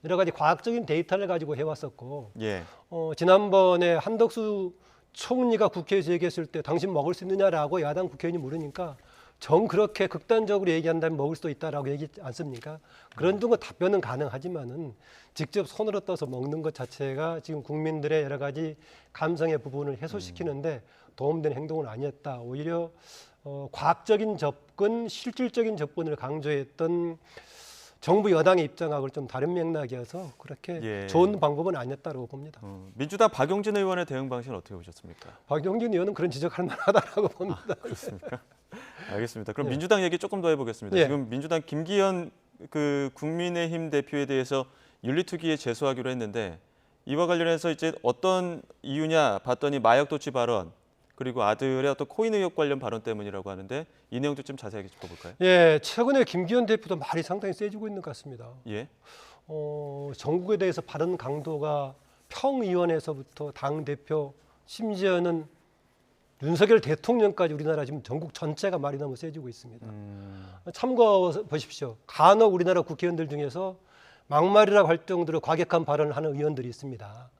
여러 가지 과학적인 데이터를 가지고 해왔었고 예. 지난번에 한덕수 총리가 국회에서 얘기했을 때 당신 먹을 수 있느냐라고 야당 국회의원이 물으니까 정 그렇게 극단적으로 얘기한다면 먹을 수도 있다라고 얘기하지 않습니까? 그런 등의 답변은 가능하지만은 직접 손으로 떠서 먹는 것 자체가 지금 국민들의 여러 가지 감성의 부분을 해소시키는데 도움되는 행동은 아니었다. 오히려 과학적인 접근, 실질적인 접근을 강조했던 정부 여당의 입장하고 좀 다른 맥락이어서 그렇게 예. 좋은 방법은 아니었다고 봅니다. 민주당 박용진 의원의 대응 방식은 어떻게 보셨습니까? 박용진 의원은 그런 지적할 만하다라고 봅니다. 그렇습니까? 알겠습니다. 그럼 예. 민주당 얘기 조금 더 해보겠습니다. 예. 지금 민주당 김기현 그 국민의힘 대표에 대해서 윤리특위에 제소하기로 했는데 이와 관련해서 이제 어떤 이유냐 봤더니 마약 도취 발언 그리고 아들의 어떤 코인 의혹 관련 발언 때문이라고 하는데 이 내용도 좀 자세하게 짚어볼까요? 예, 최근에 김기현 대표도 말이 상당히 세지고 있는 것 같습니다. 예. 전국에 대해서 발언 강도가 평의원에서부터 당 대표 심지어는 윤석열 대통령까지 우리나라 지금 전국 전체가 말이 너무 세지고 있습니다. 참고해 보십시오. 간혹 우리나라 국회의원들 중에서 막말이라고 할 정도로 과격한 발언을 하는 의원들이 있습니다.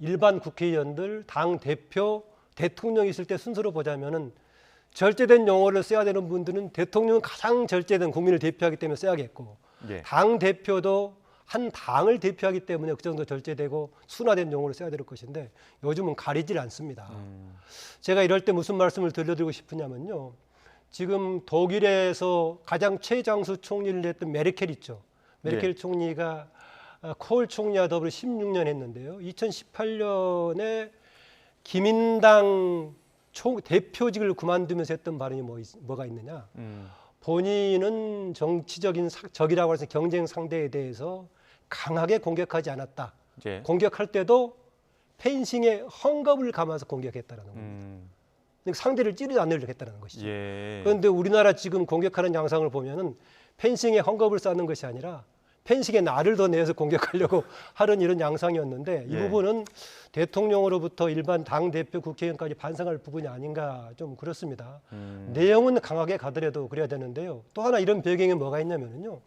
일반 국회의원들, 당 대표, 대통령이 있을 때 순서로 보자면은 절제된 용어를 써야 되는 분들은 대통령은 가장 절제된 국민을 대표하기 때문에 써야겠고 예. 당 대표도 한 당을 대표하기 때문에 그 정도 절제되고 순화된 용어를 써야 될 것인데 요즘은 가리질 않습니다. 제가 이럴 때 무슨 말씀을 들려드리고 싶으냐면요. 지금 독일에서 가장 최장수 총리를 했던 메르켈 있죠. 메르켈 예. 총리가 코hl 총리와 더불어 16년 했는데요. 2018년에 기민당 대표직을 그만두면서 했던 발언이 뭐가 있느냐. 본인은 정치적인 적이라고 해서 경쟁 상대에 대해서 강하게 공격하지 않았다. 예. 공격할 때도 펜싱에 헝겊을 감아서 공격했다는 겁니다. 상대를 찌르지 않으려고 했다는 것이죠. 예. 그런데 우리나라 지금 공격하는 양상을 보면은 펜싱에 헝겊을 쌓는 것이 아니라 펜싱에 날을 더 내서 공격하려고 하는 이런 양상이었는데 이 예. 부분은 대통령으로부터 일반 당대표 국회의원까지 반성할 부분이 아닌가 좀 그렇습니다. 내용은 강하게 가더라도 그래야 되는데요. 또 하나 이런 배경에 뭐가 있냐면요.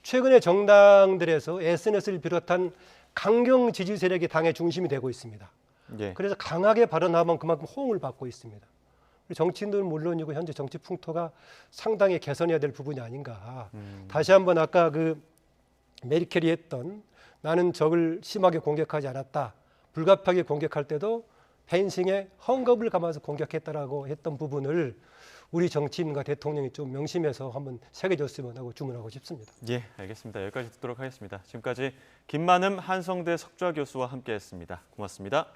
최근에 정당들에서 SNS를 비롯한 강경 지지 세력이 당의 중심이 되고 있습니다. 예. 그래서 강하게 발언하면 그만큼 호응을 받고 있습니다. 정치인들은 물론이고 현재 정치 풍토가 상당히 개선해야 될 부분이 아닌가. 다시 한번 아까 그 메르켈이 했던 나는 적을 심하게 공격하지 않았다. 불가피하게 공격할 때도 펜싱에 헝겊을 감아서 공격했다라고 했던 부분을 우리 정치인과 대통령이 좀 명심해서 한번 새겨줬으면 하고 주문하고 싶습니다. 예, 알겠습니다. 여기까지 듣도록 하겠습니다. 지금까지 김만흠 한성대 석좌 교수와 함께했습니다. 고맙습니다.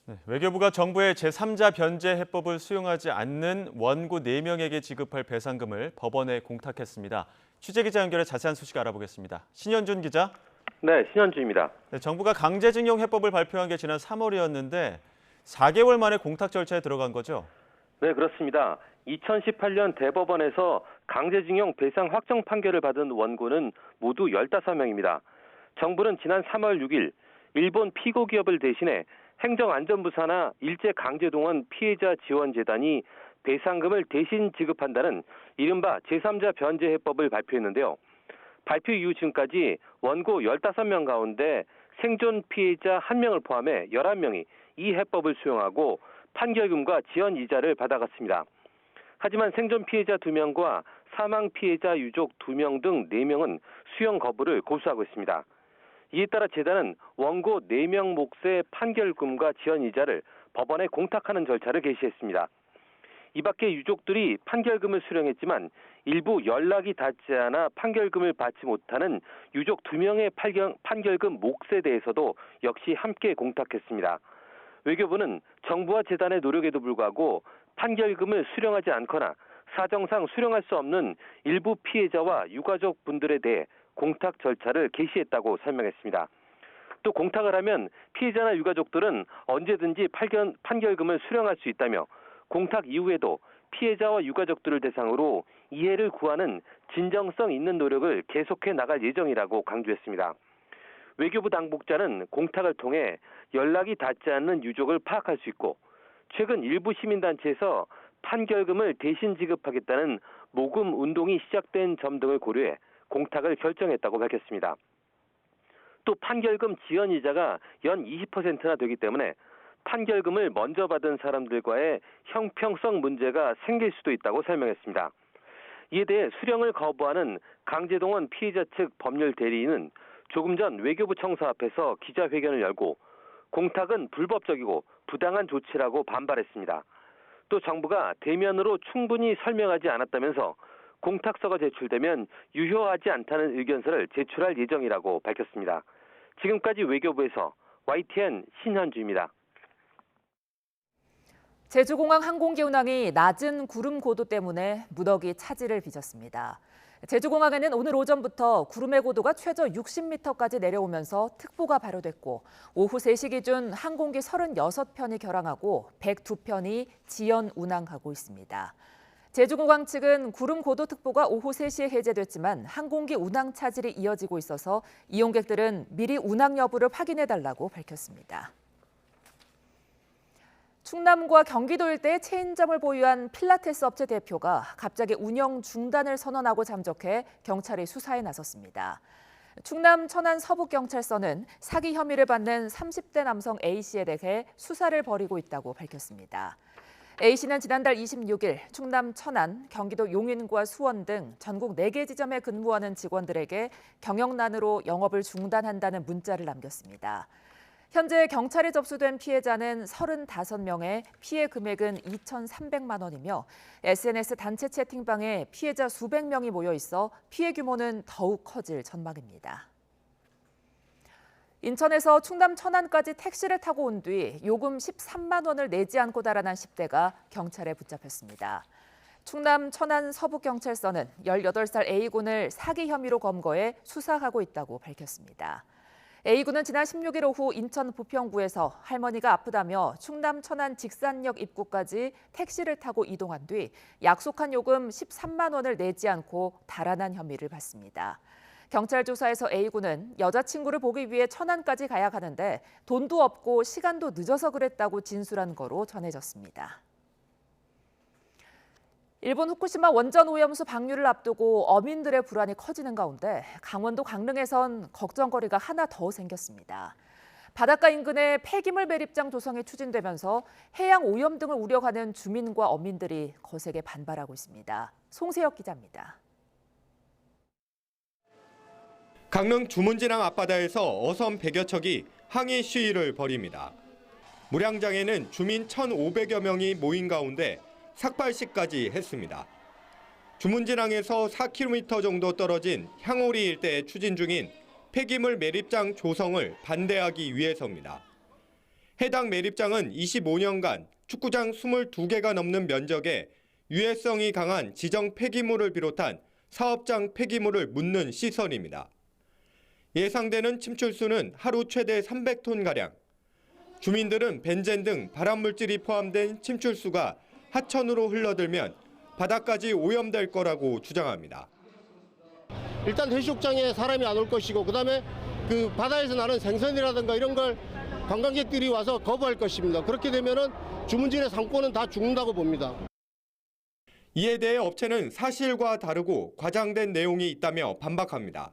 네, 외교부가 정부의 제3자 변제 해법을 수용하지 않는 원고 4명에게 지급할 배상금을 법원에 공탁했습니다. 취재기자 연결해 자세한 소식 알아보겠습니다. 신현준 기자. 네, 신현준입니다. 네, 정부가 강제징용 해법을 발표한 게 지난 3월이었는데 4개월 만에 공탁 절차에 들어간 거죠? 네, 그렇습니다. 2018년 대법원에서 강제징용 배상 확정 판결을 받은 원고는 모두 15명입니다. 정부는 지난 3월 6일 일본 피고 기업을 대신해 행정안전부사나 일제강제동원 피해자 지원재단이 배상금을 대신 지급한다는 이른바 제3자 변제 해법을 발표했는데요. 발표 이후 지금까지 원고 15명 가운데 생존 피해자 1명을 포함해 11명이 이 해법을 수용하고 판결금과 지연 이자를 받아갔습니다. 하지만 생존 피해자 2명과 사망 피해자 유족 2명 등 4명은 수용 거부를 고수하고 있습니다. 이에 따라 재단은 원고 4명 몫의 판결금과 지연 이자를 법원에 공탁하는 절차를 개시했습니다. 이 밖에 유족들이 판결금을 수령했지만 일부 연락이 닿지 않아 판결금을 받지 못하는 유족 2명의 판결금 몫에 대해서도 역시 함께 공탁했습니다. 외교부는 정부와 재단의 노력에도 불구하고 판결금을 수령하지 않거나 사정상 수령할 수 없는 일부 피해자와 유가족 분들에 대해 공탁 절차를 개시했다고 설명했습니다. 또 공탁을 하면 피해자나 유가족들은 언제든지 판결금을 수령할 수 있다며 공탁 이후에도 피해자와 유가족들을 대상으로 이해를 구하는 진정성 있는 노력을 계속해 나갈 예정이라고 강조했습니다. 외교부 당국자는 공탁을 통해 연락이 닿지 않는 유족을 파악할 수 있고 최근 일부 시민단체에서 판결금을 대신 지급하겠다는 모금 운동이 시작된 점 등을 고려해 공탁을 결정했다고 밝혔습니다. 또 판결금 지연 이자가 연 20%나 되기 때문에 판결금을 먼저 받은 사람들과의 형평성 문제가 생길 수도 있다고 설명했습니다. 이에 대해 수령을 거부하는 강제동원 피해자 측 법률 대리인은 조금 전 외교부 청사 앞에서 기자회견을 열고 공탁은 불법적이고 부당한 조치라고 반발했습니다. 또 정부가 대면으로 충분히 설명하지 않았다면서 공탁서가 제출되면 유효하지 않다는 의견서를 제출할 예정이라고 밝혔습니다. 지금까지 외교부에서 YTN 신현주입니다. 제주공항 항공기 운항이 낮은 구름 고도 때문에 무더기 차질을 빚었습니다. 제주공항에는 오늘 오전부터 구름의 고도가 최저 60m까지 내려오면서 특보가 발효됐고 오후 3시 기준 항공기 36편이 결항하고 102편이 지연 운항하고 있습니다. 제주공항 측은 구름 고도 특보가 오후 3시에 해제됐지만 항공기 운항 차질이 이어지고 있어서 이용객들은 미리 운항 여부를 확인해달라고 밝혔습니다. 충남과 경기도 일대에 체인점을 보유한 필라테스 업체 대표가 갑자기 운영 중단을 선언하고 잠적해 경찰이 수사에 나섰습니다. 충남 천안 서북경찰서는 사기 혐의를 받는 30대 남성 A씨에 대해 수사를 벌이고 있다고 밝혔습니다. A씨는 지난달 26일 충남 천안, 경기도 용인과 수원 등 전국 4개 지점에 근무하는 직원들에게 경영난으로 영업을 중단한다는 문자를 남겼습니다. 현재 경찰에 접수된 피해자는 35명에 피해 금액은 2,300만 원이며 SNS 단체 채팅방에 피해자 수백 명이 모여 있어 피해 규모는 더욱 커질 전망입니다. 인천에서 충남 천안까지 택시를 타고 온 뒤 요금 13만 원을 내지 않고 달아난 10대가 경찰에 붙잡혔습니다. 충남 천안 서부경찰서는 18살 A군을 사기 혐의로 검거해 수사하고 있다고 밝혔습니다. A군은 지난 16일 오후 인천 부평구에서 할머니가 아프다며 충남 천안 직산역 입구까지 택시를 타고 이동한 뒤 약속한 요금 13만 원을 내지 않고 달아난 혐의를 받습니다. 경찰 조사에서 A군은 여자친구를 보기 위해 천안까지 가야 하는데 돈도 없고 시간도 늦어서 그랬다고 진술한 거로 전해졌습니다. 일본 후쿠시마 원전 오염수 방류를 앞두고 어민들의 불안이 커지는 가운데 강원도 강릉에선 걱정거리가 하나 더 생겼습니다. 바닷가 인근에 폐기물 매립장 조성이 추진되면서 해양 오염 등을 우려하는 주민과 어민들이 거세게 반발하고 있습니다. 송세혁 기자입니다. 강릉 주문진항 앞바다에서 어선 100여 척이 항의 시위를 벌입니다. 무량장에는 주민 1,500여 명이 모인 가운데 삭발식까지 했습니다. 주문진항에서 4km 정도 떨어진 향오리 일대에 추진 중인 폐기물 매립장 조성을 반대하기 위해서입니다. 해당 매립장은 25년간 축구장 22개가 넘는 면적에 유해성이 강한 지정 폐기물을 비롯한 사업장 폐기물을 묻는 시설입니다. 예상되는 침출수는 하루 최대 300톤가량. 주민들은 벤젠 등 발암물질이 포함된 침출수가 하천으로 흘러들면 바다까지 오염될 거라고 주장합니다. 일단 해수욕장에 사람이 안 올 것이고 그다음에 그 바다에서 나는 생선이라든가 이런 걸 관광객들이 와서 거부할 것입니다. 그렇게 되면은 주문진의 상권은 다 죽는다고 봅니다. 이에 대해 업체는 사실과 다르고 과장된 내용이 있다며 반박합니다.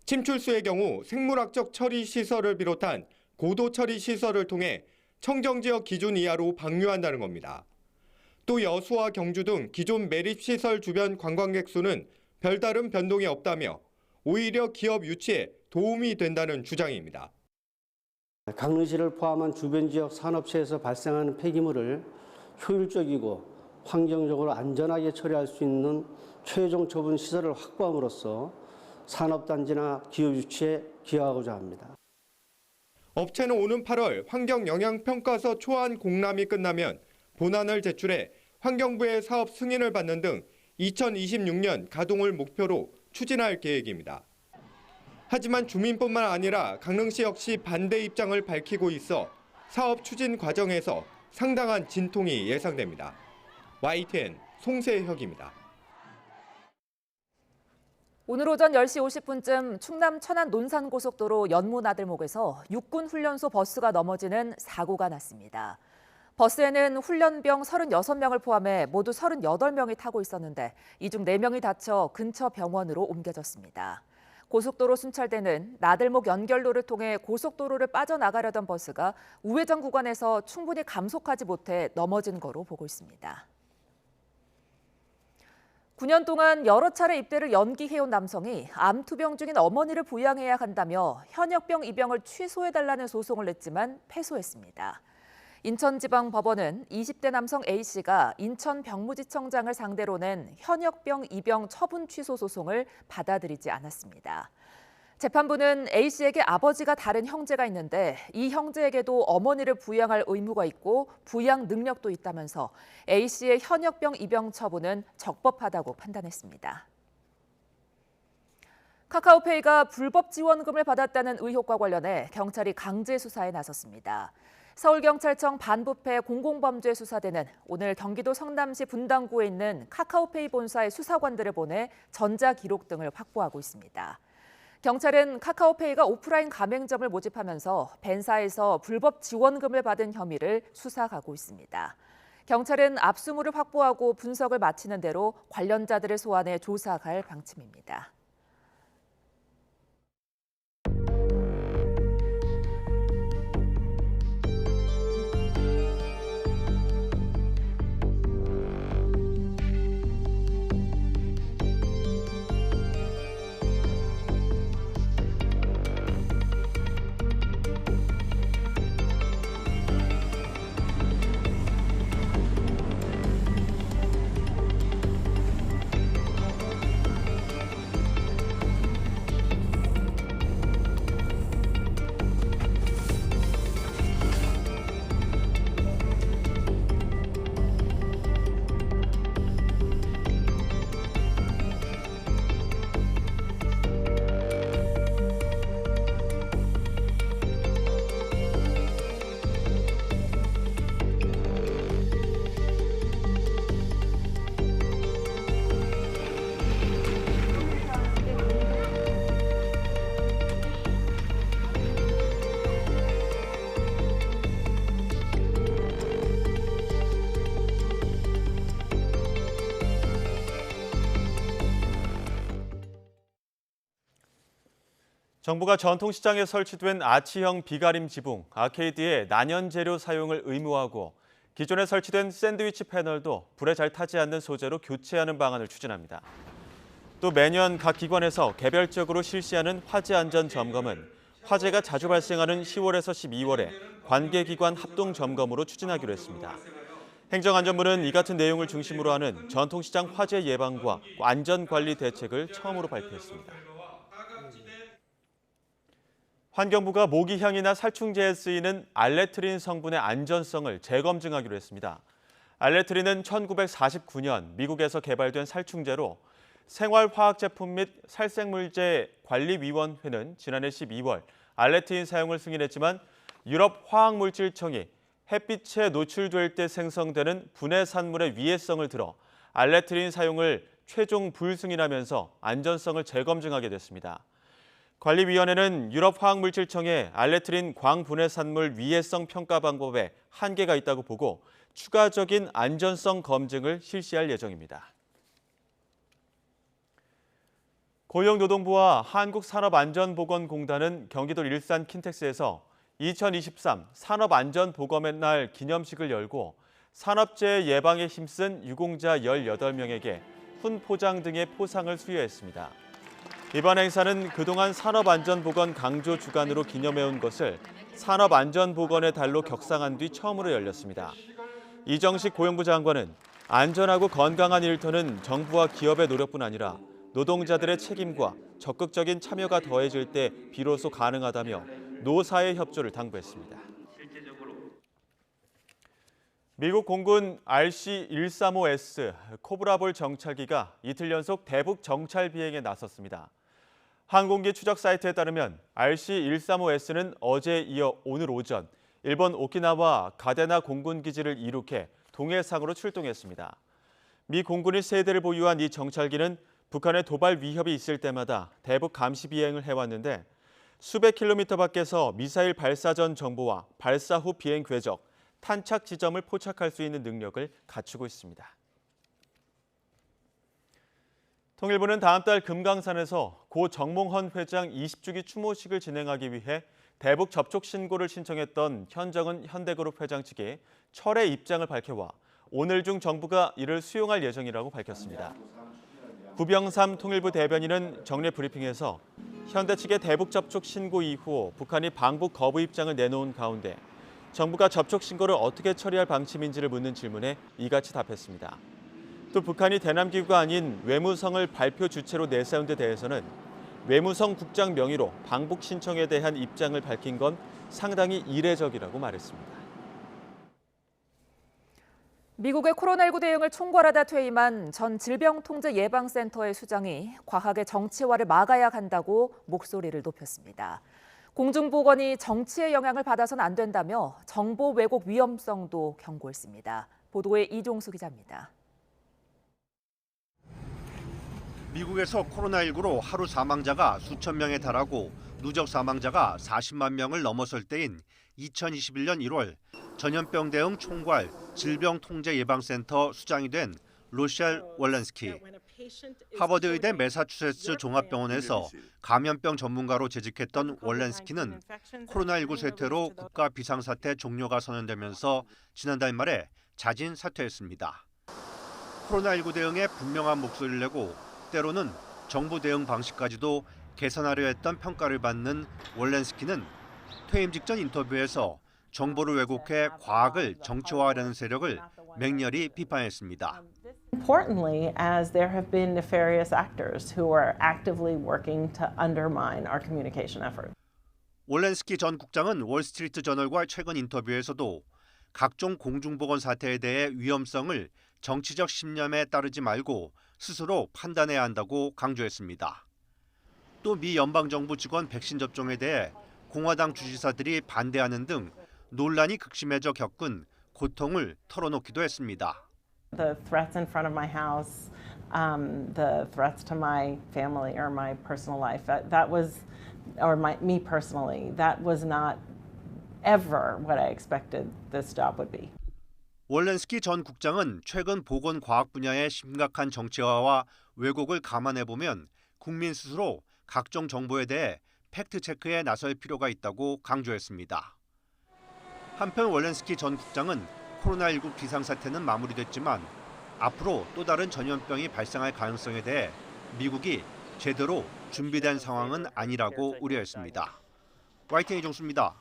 침출수의 경우 생물학적 처리 시설을 비롯한 고도 처리 시설을 통해 청정지역 기준 이하로 방류한다는 겁니다. 또 여수와 경주 등 기존 매립시설 주변 관광객 수는 별다른 변동이 없다며 오히려 기업 유치에 도움이 된다는 주장입니다. 강릉시를 포함한 주변 지역 산업체에서 발생하는 폐기물을 효율적이고 환경적으로 안전하게 처리할 수 있는 최종 처분 시설을 확보함으로써 산업단지나 기업 유치에 기여하고자 합니다. 업체는 오는 8월 환경영향평가서 초안 공람이 끝나면 본안을 제출해 환경부의 사업 승인을 받는 등 2026년 가동을 목표로 추진할 계획입니다. 하지만 주민뿐만 아니라 강릉시 역시 반대 입장을 밝히고 있어 사업 추진 과정에서 상당한 진통이 예상됩니다. YTN 송세혁입니다. 오늘 오전 10시 50분쯤 충남 천안 논산고속도로 연무나들목에서 육군훈련소 버스가 넘어지는 사고가 났습니다. 버스에는 훈련병 36명을 포함해 모두 38명이 타고 있었는데 이 중 4명이 다쳐 근처 병원으로 옮겨졌습니다. 고속도로 순찰대는 나들목 연결로를 통해 고속도로를 빠져나가려던 버스가 우회전 구간에서 충분히 감속하지 못해 넘어진 거로 보고 있습니다. 9년 동안 여러 차례 입대를 연기해온 남성이 암투병 중인 어머니를 부양해야 한다며 현역병 입영을 취소해달라는 소송을 냈지만 패소했습니다. 인천지방법원은 20대 남성 A씨가 인천병무지청장을 상대로 낸 현역병 입영 처분 취소 소송을 받아들이지 않았습니다. 재판부는 A씨에게 아버지가 다른 형제가 있는데 이 형제에게도 어머니를 부양할 의무가 있고 부양 능력도 있다면서 A씨의 현역병 입영 처분은 적법하다고 판단했습니다. 카카오페이가 불법 지원금을 받았다는 의혹과 관련해 경찰이 강제 수사에 나섰습니다. 서울경찰청 반부패 공공범죄 수사대는 오늘 경기도 성남시 분당구에 있는 카카오페이 본사의 수사관들을 보내 전자기록 등을 확보하고 있습니다. 경찰은 카카오페이가 오프라인 가맹점을 모집하면서 벤사에서 불법 지원금을 받은 혐의를 수사하고 있습니다. 경찰은 압수물을 확보하고 분석을 마치는 대로 관련자들을 소환해 조사할 방침입니다. 정부가 전통시장에 설치된 아치형 비가림 지붕, 아케이드의 난연 재료 사용을 의무화하고 기존에 설치된 샌드위치 패널도 불에 잘 타지 않는 소재로 교체하는 방안을 추진합니다. 또 매년 각 기관에서 개별적으로 실시하는 화재 안전 점검은 화재가 자주 발생하는 10월에서 12월에 관계기관 합동 점검으로 추진하기로 했습니다. 행정안전부는 이 같은 내용을 중심으로 하는 전통시장 화재 예방과 안전관리 대책을 처음으로 발표했습니다. 환경부가 모기향이나 살충제에 쓰이는 알레트린 성분의 안전성을 재검증하기로 했습니다. 알레트린은 1949년 미국에서 개발된 살충제로 생활화학제품 및 살생물제 관리위원회는 지난해 12월 알레트린 사용을 승인했지만 유럽 화학물질청이 햇빛에 노출될 때 생성되는 분해 산물의 위해성을 들어 알레트린 사용을 최종 불승인하면서 안전성을 재검증하게 됐습니다. 관리위원회는 유럽 화학물질청의 알레트린 광분해 산물 위해성 평가 방법에 한계가 있다고 보고 추가적인 안전성 검증을 실시할 예정입니다. 고용노동부와 한국산업안전보건공단은 경기도 일산 킨텍스에서 2023 산업안전보건의 날 기념식을 열고 산업재해 예방에 힘쓴 유공자 18명에게 훈포장 등의 포상을 수여했습니다. 이번 행사는 그동안 산업안전보건 강조 주간으로 기념해온 것을 산업안전보건의 달로 격상한 뒤 처음으로 열렸습니다. 이정식 고용부 장관은 안전하고 건강한 일터는 정부와 기업의 노력뿐 아니라 노동자들의 책임과 적극적인 참여가 더해질 때 비로소 가능하다며 노사의 협조를 당부했습니다. 미국 공군 RC-135S 코브라볼 정찰기가 이틀 연속 대북 정찰 비행에 나섰습니다. 항공기 추적 사이트에 따르면 RC-135S는 어제에 이어 오늘 오전 일본 오키나와 가데나 공군기지를 이륙해 동해상으로 출동했습니다. 미 공군이 3대를 보유한 이 정찰기는 북한의 도발 위협이 있을 때마다 대북 감시 비행을 해왔는데 수백 킬로미터 밖에서 미사일 발사 전 정보와 발사 후 비행 궤적, 탄착 지점을 포착할 수 있는 능력을 갖추고 있습니다. 통일부는 다음 달 금강산에서 고 정몽헌 회장 20주기 추모식을 진행하기 위해 대북 접촉 신고를 신청했던 현정은 현대그룹 회장 측이 철회 입장을 밝혀와 오늘 중 정부가 이를 수용할 예정이라고 밝혔습니다. 구병삼 통일부 대변인은 정례 브리핑에서 현대 측의 대북 접촉 신고 이후 북한이 방북 거부 입장을 내놓은 가운데 정부가 접촉 신고를 어떻게 처리할 방침인지를 묻는 질문에 이같이 답했습니다. 또 북한이 대남기구가 아닌 외무성을 발표 주체로 내세운 데 대해서는 외무성 국장 명의로 방북 신청에 대한 입장을 밝힌 건 상당히 이례적이라고 말했습니다. 미국의 코로나19 대응을 총괄하다 퇴임한 전 질병통제예방센터의 수장이 과학의 정치화를 막아야 한다고 목소리를 높였습니다. 공중보건이 정치의 영향을 받아서는 안 된다며 정보 왜곡 위험성도 경고했습니다. 보도에 이종수 기자입니다. 미국에서 코로나19로 하루 사망자가 수천 명에 달하고 누적 사망자가 40만 명을 넘어설 때인 2021년 1월 전염병 대응 총괄 질병통제예방센터 수장이 된 로셸 월렌스키. 하버드 의대 매사추세츠 종합병원에서 감염병 전문가로 재직했던 월렌스키는 코로나19 쇠퇴로 국가 비상사태 종료가 선언되면서 지난달 말에 자진 사퇴했습니다. 코로나19 대응에 분명한 목소리를 내고 때로는 정부 대응 방식까지도 개선하려 했던 평가를 받는 월렌스키는 퇴임 직전 인터뷰에서 정보를 왜곡해 과학을 정치화하려는 세력을 맹렬히 비판했습니다. Importantly, as there have been nefarious actors who are actively working to undermine our communication efforts. 월렌스키 전 국장은 월스트리트 저널과 최근 인터뷰에서도 각종 공중보건 사태에 대해 위험성을 정치적 신념에 따르지 말고 스스로 판단해야 한다고 강조했습니다. 또 미 연방정부 직원 백신 접종에 대해 공화당 주지사들이 반대하는 등 논란이 극심해져 겪은 고통을 털어놓기도 했습니다. The threats in front of my house, the threats to my family or my personal life, that was, or me personally, that was not ever what I expected this job would be. 월렌스키 전 국장은 최근 보건과학 분야의 심각한 정치화와 왜곡을 감안해보면 국민 스스로 각종 정보에 대해 팩트체크에 나설 필요가 있다고 강조했습니다. 한편 월렌스키 전 국장은 코로나19 비상사태는 마무리됐지만 앞으로 또 다른 전염병이 발생할 가능성에 대해 미국이 제대로 준비된 상황은 아니라고 우려했습니다. YTN 이종수입니다.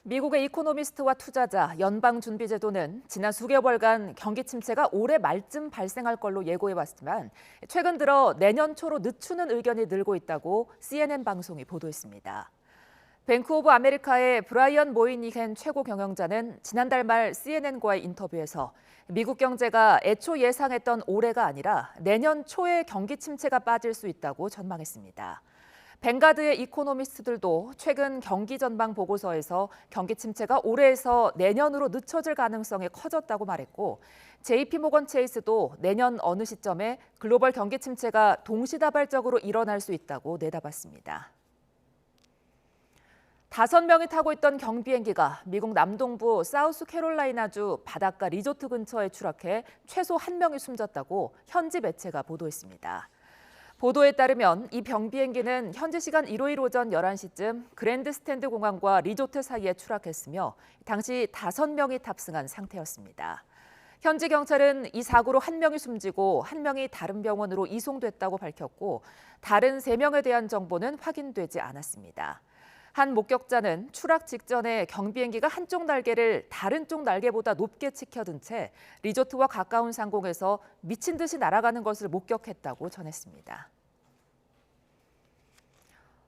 미국의 이코노미스트와 투자자, 연방준비제도는 지난 수개월간 경기 침체가 올해 말쯤 발생할 걸로 예고해왔지만 최근 들어 내년 초로 늦추는 의견이 늘고 있다고 CNN 방송이 보도했습니다. 뱅크 오브 아메리카의 브라이언 모이니겐 최고 경영자는 지난달 말 CNN과의 인터뷰에서 미국 경제가 애초 예상했던 올해가 아니라 내년 초에 경기 침체가 빠질 수 있다고 전망했습니다. 뱅가드의 이코노미스트들도 최근 경기 전망 보고서에서 경기 침체가 올해에서 내년으로 늦춰질 가능성이 커졌다고 말했고 JP모건 체이스도 내년 어느 시점에 글로벌 경기 침체가 동시다발적으로 일어날 수 있다고 내다봤습니다. 5명이 타고 있던 경비행기가 미국 남동부 사우스캐롤라이나주 바닷가 리조트 근처에 추락해 최소 1명이 숨졌다고 현지 매체가 보도했습니다. 보도에 따르면 이 경비행기는 현지 시간 일요일 오전 11시쯤 그랜드스탠드 공항과 리조트 사이에 추락했으며 당시 5명이 탑승한 상태였습니다. 현지 경찰은 이 사고로 1명이 숨지고 1명이 다른 병원으로 이송됐다고 밝혔고 다른 3명에 대한 정보는 확인되지 않았습니다. 한 목격자는 추락 직전에 경비행기가 한쪽 날개를 다른 쪽 날개보다 높게 치켜든 채 리조트와 가까운 상공에서 미친 듯이 날아가는 것을 목격했다고 전했습니다.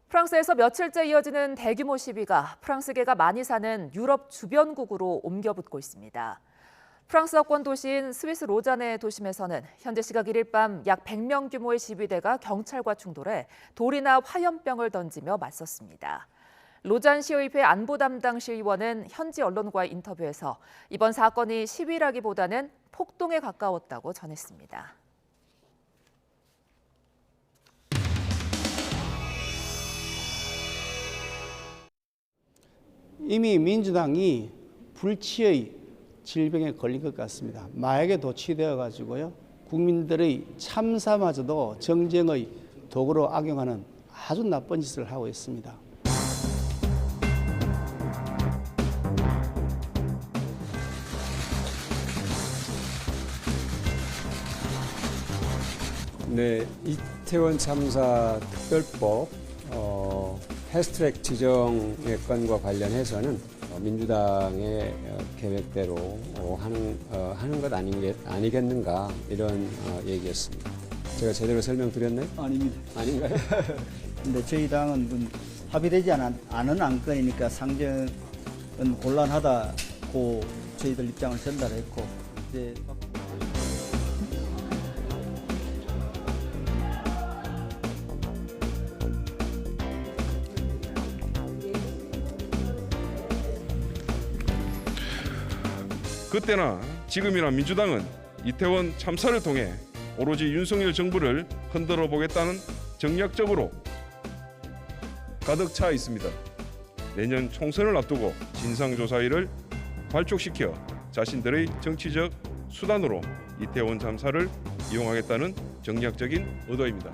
프랑스에서 며칠째 이어지는 대규모 시위가 프랑스계가 많이 사는 유럽 주변국으로 옮겨붙고 있습니다. 프랑스어권 도시인 스위스 로잔의 도심에서는 현재 시각 1일 밤 약 100명 규모의 시위대가 경찰과 충돌해 돌이나 화염병을 던지며 맞섰습니다. 로잔 시의회 안보 담당 시의원은 현지 언론과의 인터뷰에서 이번 사건이 시위라기보다는 폭동에 가까웠다고 전했습니다. 이미 민주당이 불치의 질병에 걸린 것 같습니다. 마약에 도취되어 가지고요. 국민들의 참사마저도 정쟁의 도구로 악용하는 아주 나쁜 짓을 하고 있습니다. 네, 이태원 참사 특별법 패스트트랙 지정의 건과 관련해서는 민주당의 계획대로 하는 것 아니겠는가 이런 얘기였습니다. 제가 제대로 설명드렸나요? 아닙니다. 아닌가요? 근데 저희 당은 합의되지 않은 안건이니까 상정은 곤란하다고 저희들 입장을 전달했고 이제 그때나 지금이나 민주당은 이태원 참사를 통해 오로지 윤석열 정부를 흔들어 보겠다는 정략적으로 가득 차 있습니다. 내년 총선을 앞두고 진상조사위를 발족시켜 자신들의 정치적 수단으로 이태원 참사를 이용하겠다는 정략적인 의도입니다.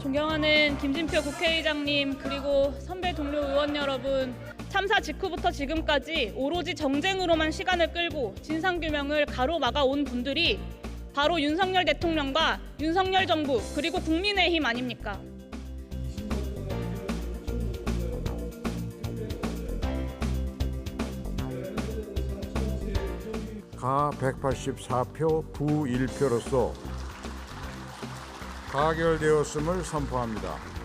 존경하는 김진표 국회의장님 그리고 선배 동료 의원 여러분, 참사 직후부터 지금까지 오로지 정쟁으로만 시간을 끌고 진상규명을 가로막아 온 분들이 바로 윤석열 대통령과 윤석열 정부 그리고 국민의힘 아닙니까? 가 184표, 부 1표로서 가결되었음을 선포합니다.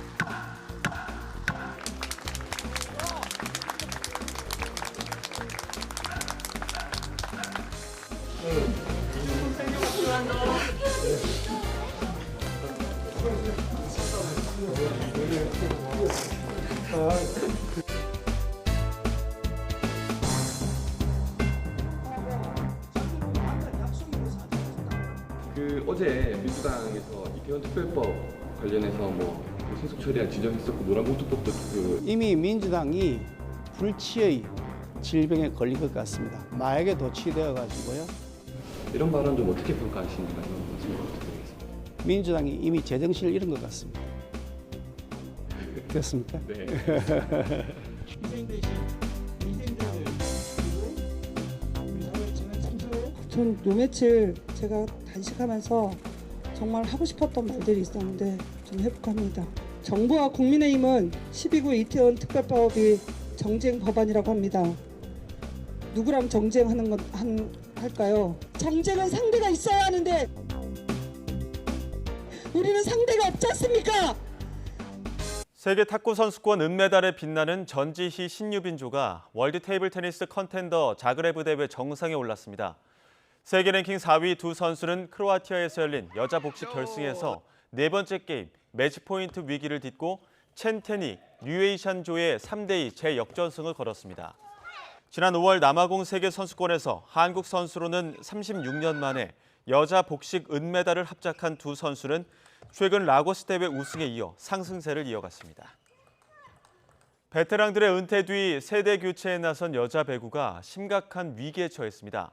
어제 민주당에서 이태원 특별법 관련해서 신속 처리안 지정했었고 노란봉투법도 이미 민주당이 불치의 질병에 걸린 것 같습니다. 마약에 도취되어 가지고요. 이런 발언 좀 어떻게 평가하시는지 말씀 부탁드리겠습니다. 민주당이 이미 제정신을 잃은 것 같습니다. 그렇습니까? 네. 전 요 며칠 제가 단식하면서 정말 하고 싶었던 말들이 있었는데 좀 회복합니다. 정부와 국민의힘은 12구 이태원 특별법이 정쟁 법안이라고 합니다. 누구랑 정쟁하는 할까요? 정쟁은 상대가 있어야 하는데 우리는 상대가 없지 않습니까? 세계 탁구 선수권 은메달에 빛나는 전지희 신유빈조가 월드 테이블 테니스 컨텐더 자그레브 대회 정상에 올랐습니다. 세계 랭킹 4위 두 선수는 크로아티아에서 열린 여자 복식 결승에서 네 번째 게임 매치 포인트 위기를 딛고 첸테니, 류에이샨조의 3대2 재역전승을 거뒀습니다. 지난 5월 남아공 세계선수권에서 한국 선수로는 36년 만에 여자 복식 은메달을 합작한 두 선수는 최근 라고스 대회 우승에 이어 상승세를 이어갔습니다. 베테랑들의 은퇴 뒤 세대 교체에 나선 여자 배구가 심각한 위기에 처했습니다.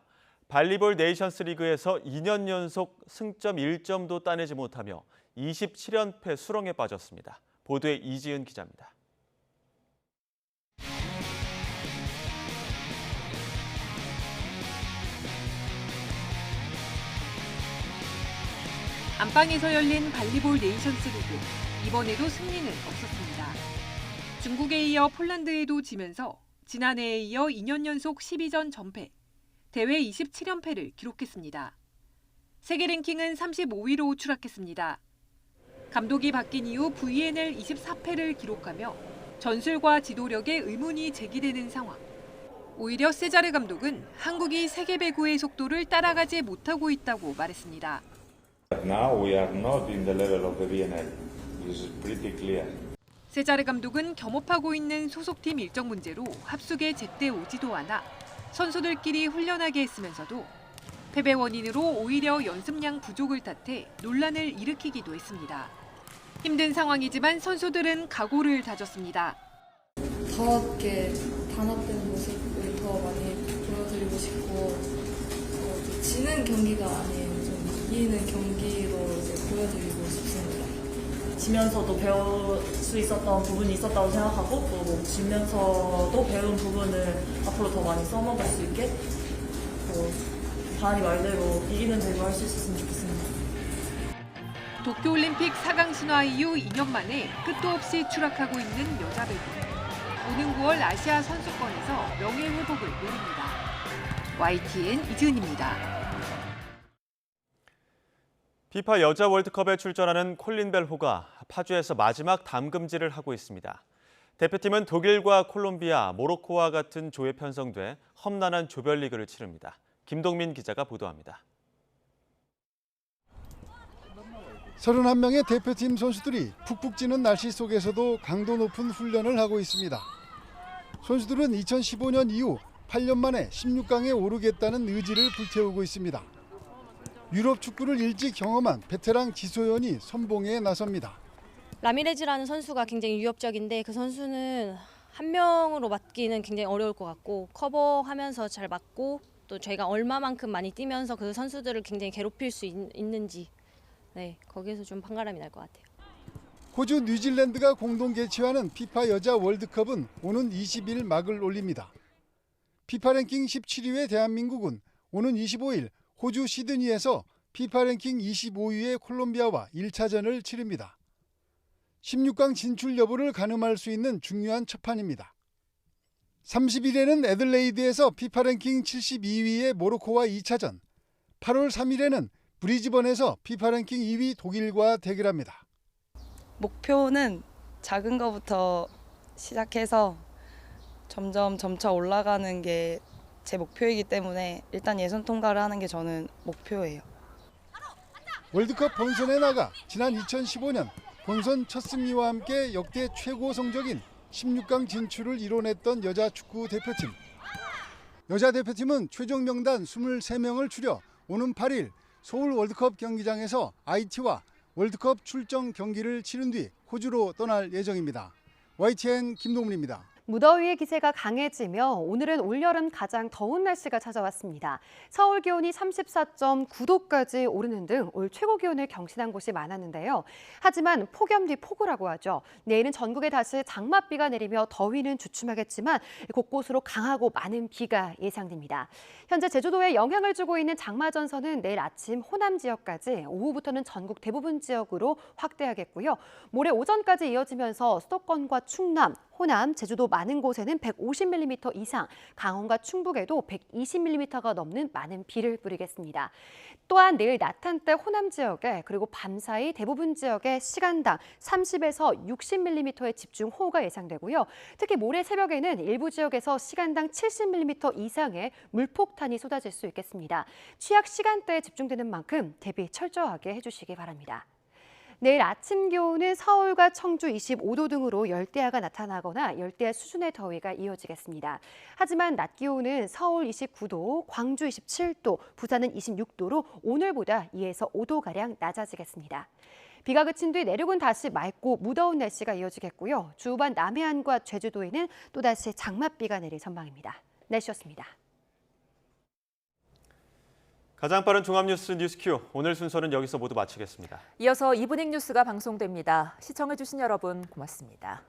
발리볼 네이션스 리그에서 2년 연속 승점 1점도 따내지 못하며 27연패 수렁에 빠졌습니다. 보도에 이지은 기자입니다. 안방에서 열린 발리볼 네이션스 리그. 이번에도 승리는 없었습니다. 중국에 이어 폴란드에도 지면서 지난해에 이어 2년 연속 12전 전패, 대회 27연패를 기록했습니다. 세계 랭킹은 35위로 추락했습니다. 감독이 바뀐 이후 VNL 24패를 기록하며 전술과 지도력에 의문이 제기되는 상황. 오히려 세자르 감독은 한국이 세계 배구의 속도를 따라가지 못하고 있다고 말했습니다. Now we are not in the level of the VNL. This is pretty clear. 세자르 감독은 겸업하고 있는 소속팀 일정 문제로 합숙에 제때 오지도 않아 선수들끼리 훈련하게 했으면서도 패배 원인으로 오히려 연습량 부족을 탓해 논란을 일으키기도 했습니다. 힘든 상황이지만 선수들은 각오를 다졌습니다. 더 이렇게 단합된 모습을 더 많이 보여드리고 싶고 지는 경기가 아닌 좀 이기는 경기로 이제 보여드리고 싶습니다. 지면서도 배울 수 있었던 부분이 있었다고 생각하고 또 지면서도 배운 부분을 앞으로 더 많이 써먹을 수 있게 바한이 말대로 이기는 대로 할 수 있었으면 좋겠습니다. 도쿄올림픽 4강 순화 이후 2년 만에 끝도 없이 추락하고 있는 여자 배구. 오는 9월 아시아 선수권에서 명예회복을 노립니다. YTN 이지은입니다. 피파 여자 월드컵에 출전하는 콜린 벨호가 파주에서 마지막 담금질을 하고 있습니다. 대표팀은 독일과 콜롬비아, 모로코와 같은 조에 편성돼 험난한 조별리그를 치릅니다. 김동민 기자가 보도합니다. 31명의 대표팀 선수들이 푹푹 찌는 날씨 속에서도 강도 높은 훈련을 하고 있습니다. 선수들은 2015년 이후 8년 만에 16강에 오르겠다는 의지를 불태우고 있습니다. 유럽 축구를 일찍 경험한 베테랑 지소연이 선봉에 나섭니다. 라미레즈라는 선수가 굉장히 위협적인데 그 선수는 한 명으로 맡기는 굉장히 어려울 것 같고 커버하면서 잘 맡고 또 저희가 얼마만큼 많이 뛰면서 그 선수들을 굉장히 괴롭힐 수 있는지 거기에서 좀 판가름이 날 것 같아요. 호주, 뉴질랜드가 공동 개최하는 피파 여자 월드컵은 오는 20일 막을 올립니다. 피파 랭킹 17위의 대한민국은 오는 25일 호주 시드니에서 피파 랭킹 25위의 콜롬비아와 1차전을 치릅니다. 16강 진출 여부를 가늠할 수 있는 중요한 첫판입니다. 30일에는 애들레이드에서 피파 랭킹 72위의 모로코와 2차전, 8월 3일에는 브리즈번에서 피파 랭킹 2위 독일과 대결합니다. 목표는 작은 것부터 시작해서 점차 올라가는 게 제 목표이기 때문에 일단 예선 통과를 하는 게 저는 목표예요. 월드컵 본선에 나가 지난 2015년 본선 첫 승리와 함께 역대 최고 성적인 16강 진출을 이뤄냈던 여자 축구 대표팀. 여자 대표팀은 최종 명단 23명을 추려 오는 8일 서울 월드컵 경기장에서 IT와 월드컵 출정 경기를 치른 뒤 호주로 떠날 예정입니다. YTN 김동문입니다. 무더위의 기세가 강해지며 오늘은 올여름 가장 더운 날씨가 찾아왔습니다. 서울 기온이 34.9도까지 오르는 등 올 최고 기온을 경신한 곳이 많았는데요. 하지만 폭염 뒤 폭우라고 하죠. 내일은 전국에 다시 장맛비가 내리며 더위는 주춤하겠지만 곳곳으로 강하고 많은 비가 예상됩니다. 현재 제주도에 영향을 주고 있는 장마전선은 내일 아침 호남 지역까지, 오후부터는 전국 대부분 지역으로 확대하겠고요. 모레 오전까지 이어지면서 수도권과 충남, 호남, 제주도 많은 곳에는 150mm 이상, 강원과 충북에도 120mm가 넘는 많은 비를 뿌리겠습니다. 또한 내일 낮 한때 호남 지역에 그리고 밤사이 대부분 지역에 시간당 30에서 60mm의 집중호우가 예상되고요. 특히 모레 새벽에는 일부 지역에서 시간당 70mm 이상의 물폭탄이 쏟아질 수 있겠습니다. 취약 시간대에 집중되는 만큼 대비 철저하게 해주시기 바랍니다. 내일 아침 기온은 서울과 청주 25도 등으로 열대야가 나타나거나 열대야 수준의 더위가 이어지겠습니다. 하지만 낮 기온은 서울 29도, 광주 27도, 부산은 26도로 오늘보다 2에서 5도가량 낮아지겠습니다. 비가 그친 뒤 내륙은 다시 맑고 무더운 날씨가 이어지겠고요. 주후반 남해안과 제주도에는 또다시 장맛비가 내릴 전망입니다. 날씨였습니다. 가장 빠른 종합뉴스 뉴스큐, 오늘 순서는 여기서 모두 마치겠습니다. 이어서 이브닝 뉴스가 방송됩니다. 시청해주신 여러분 고맙습니다.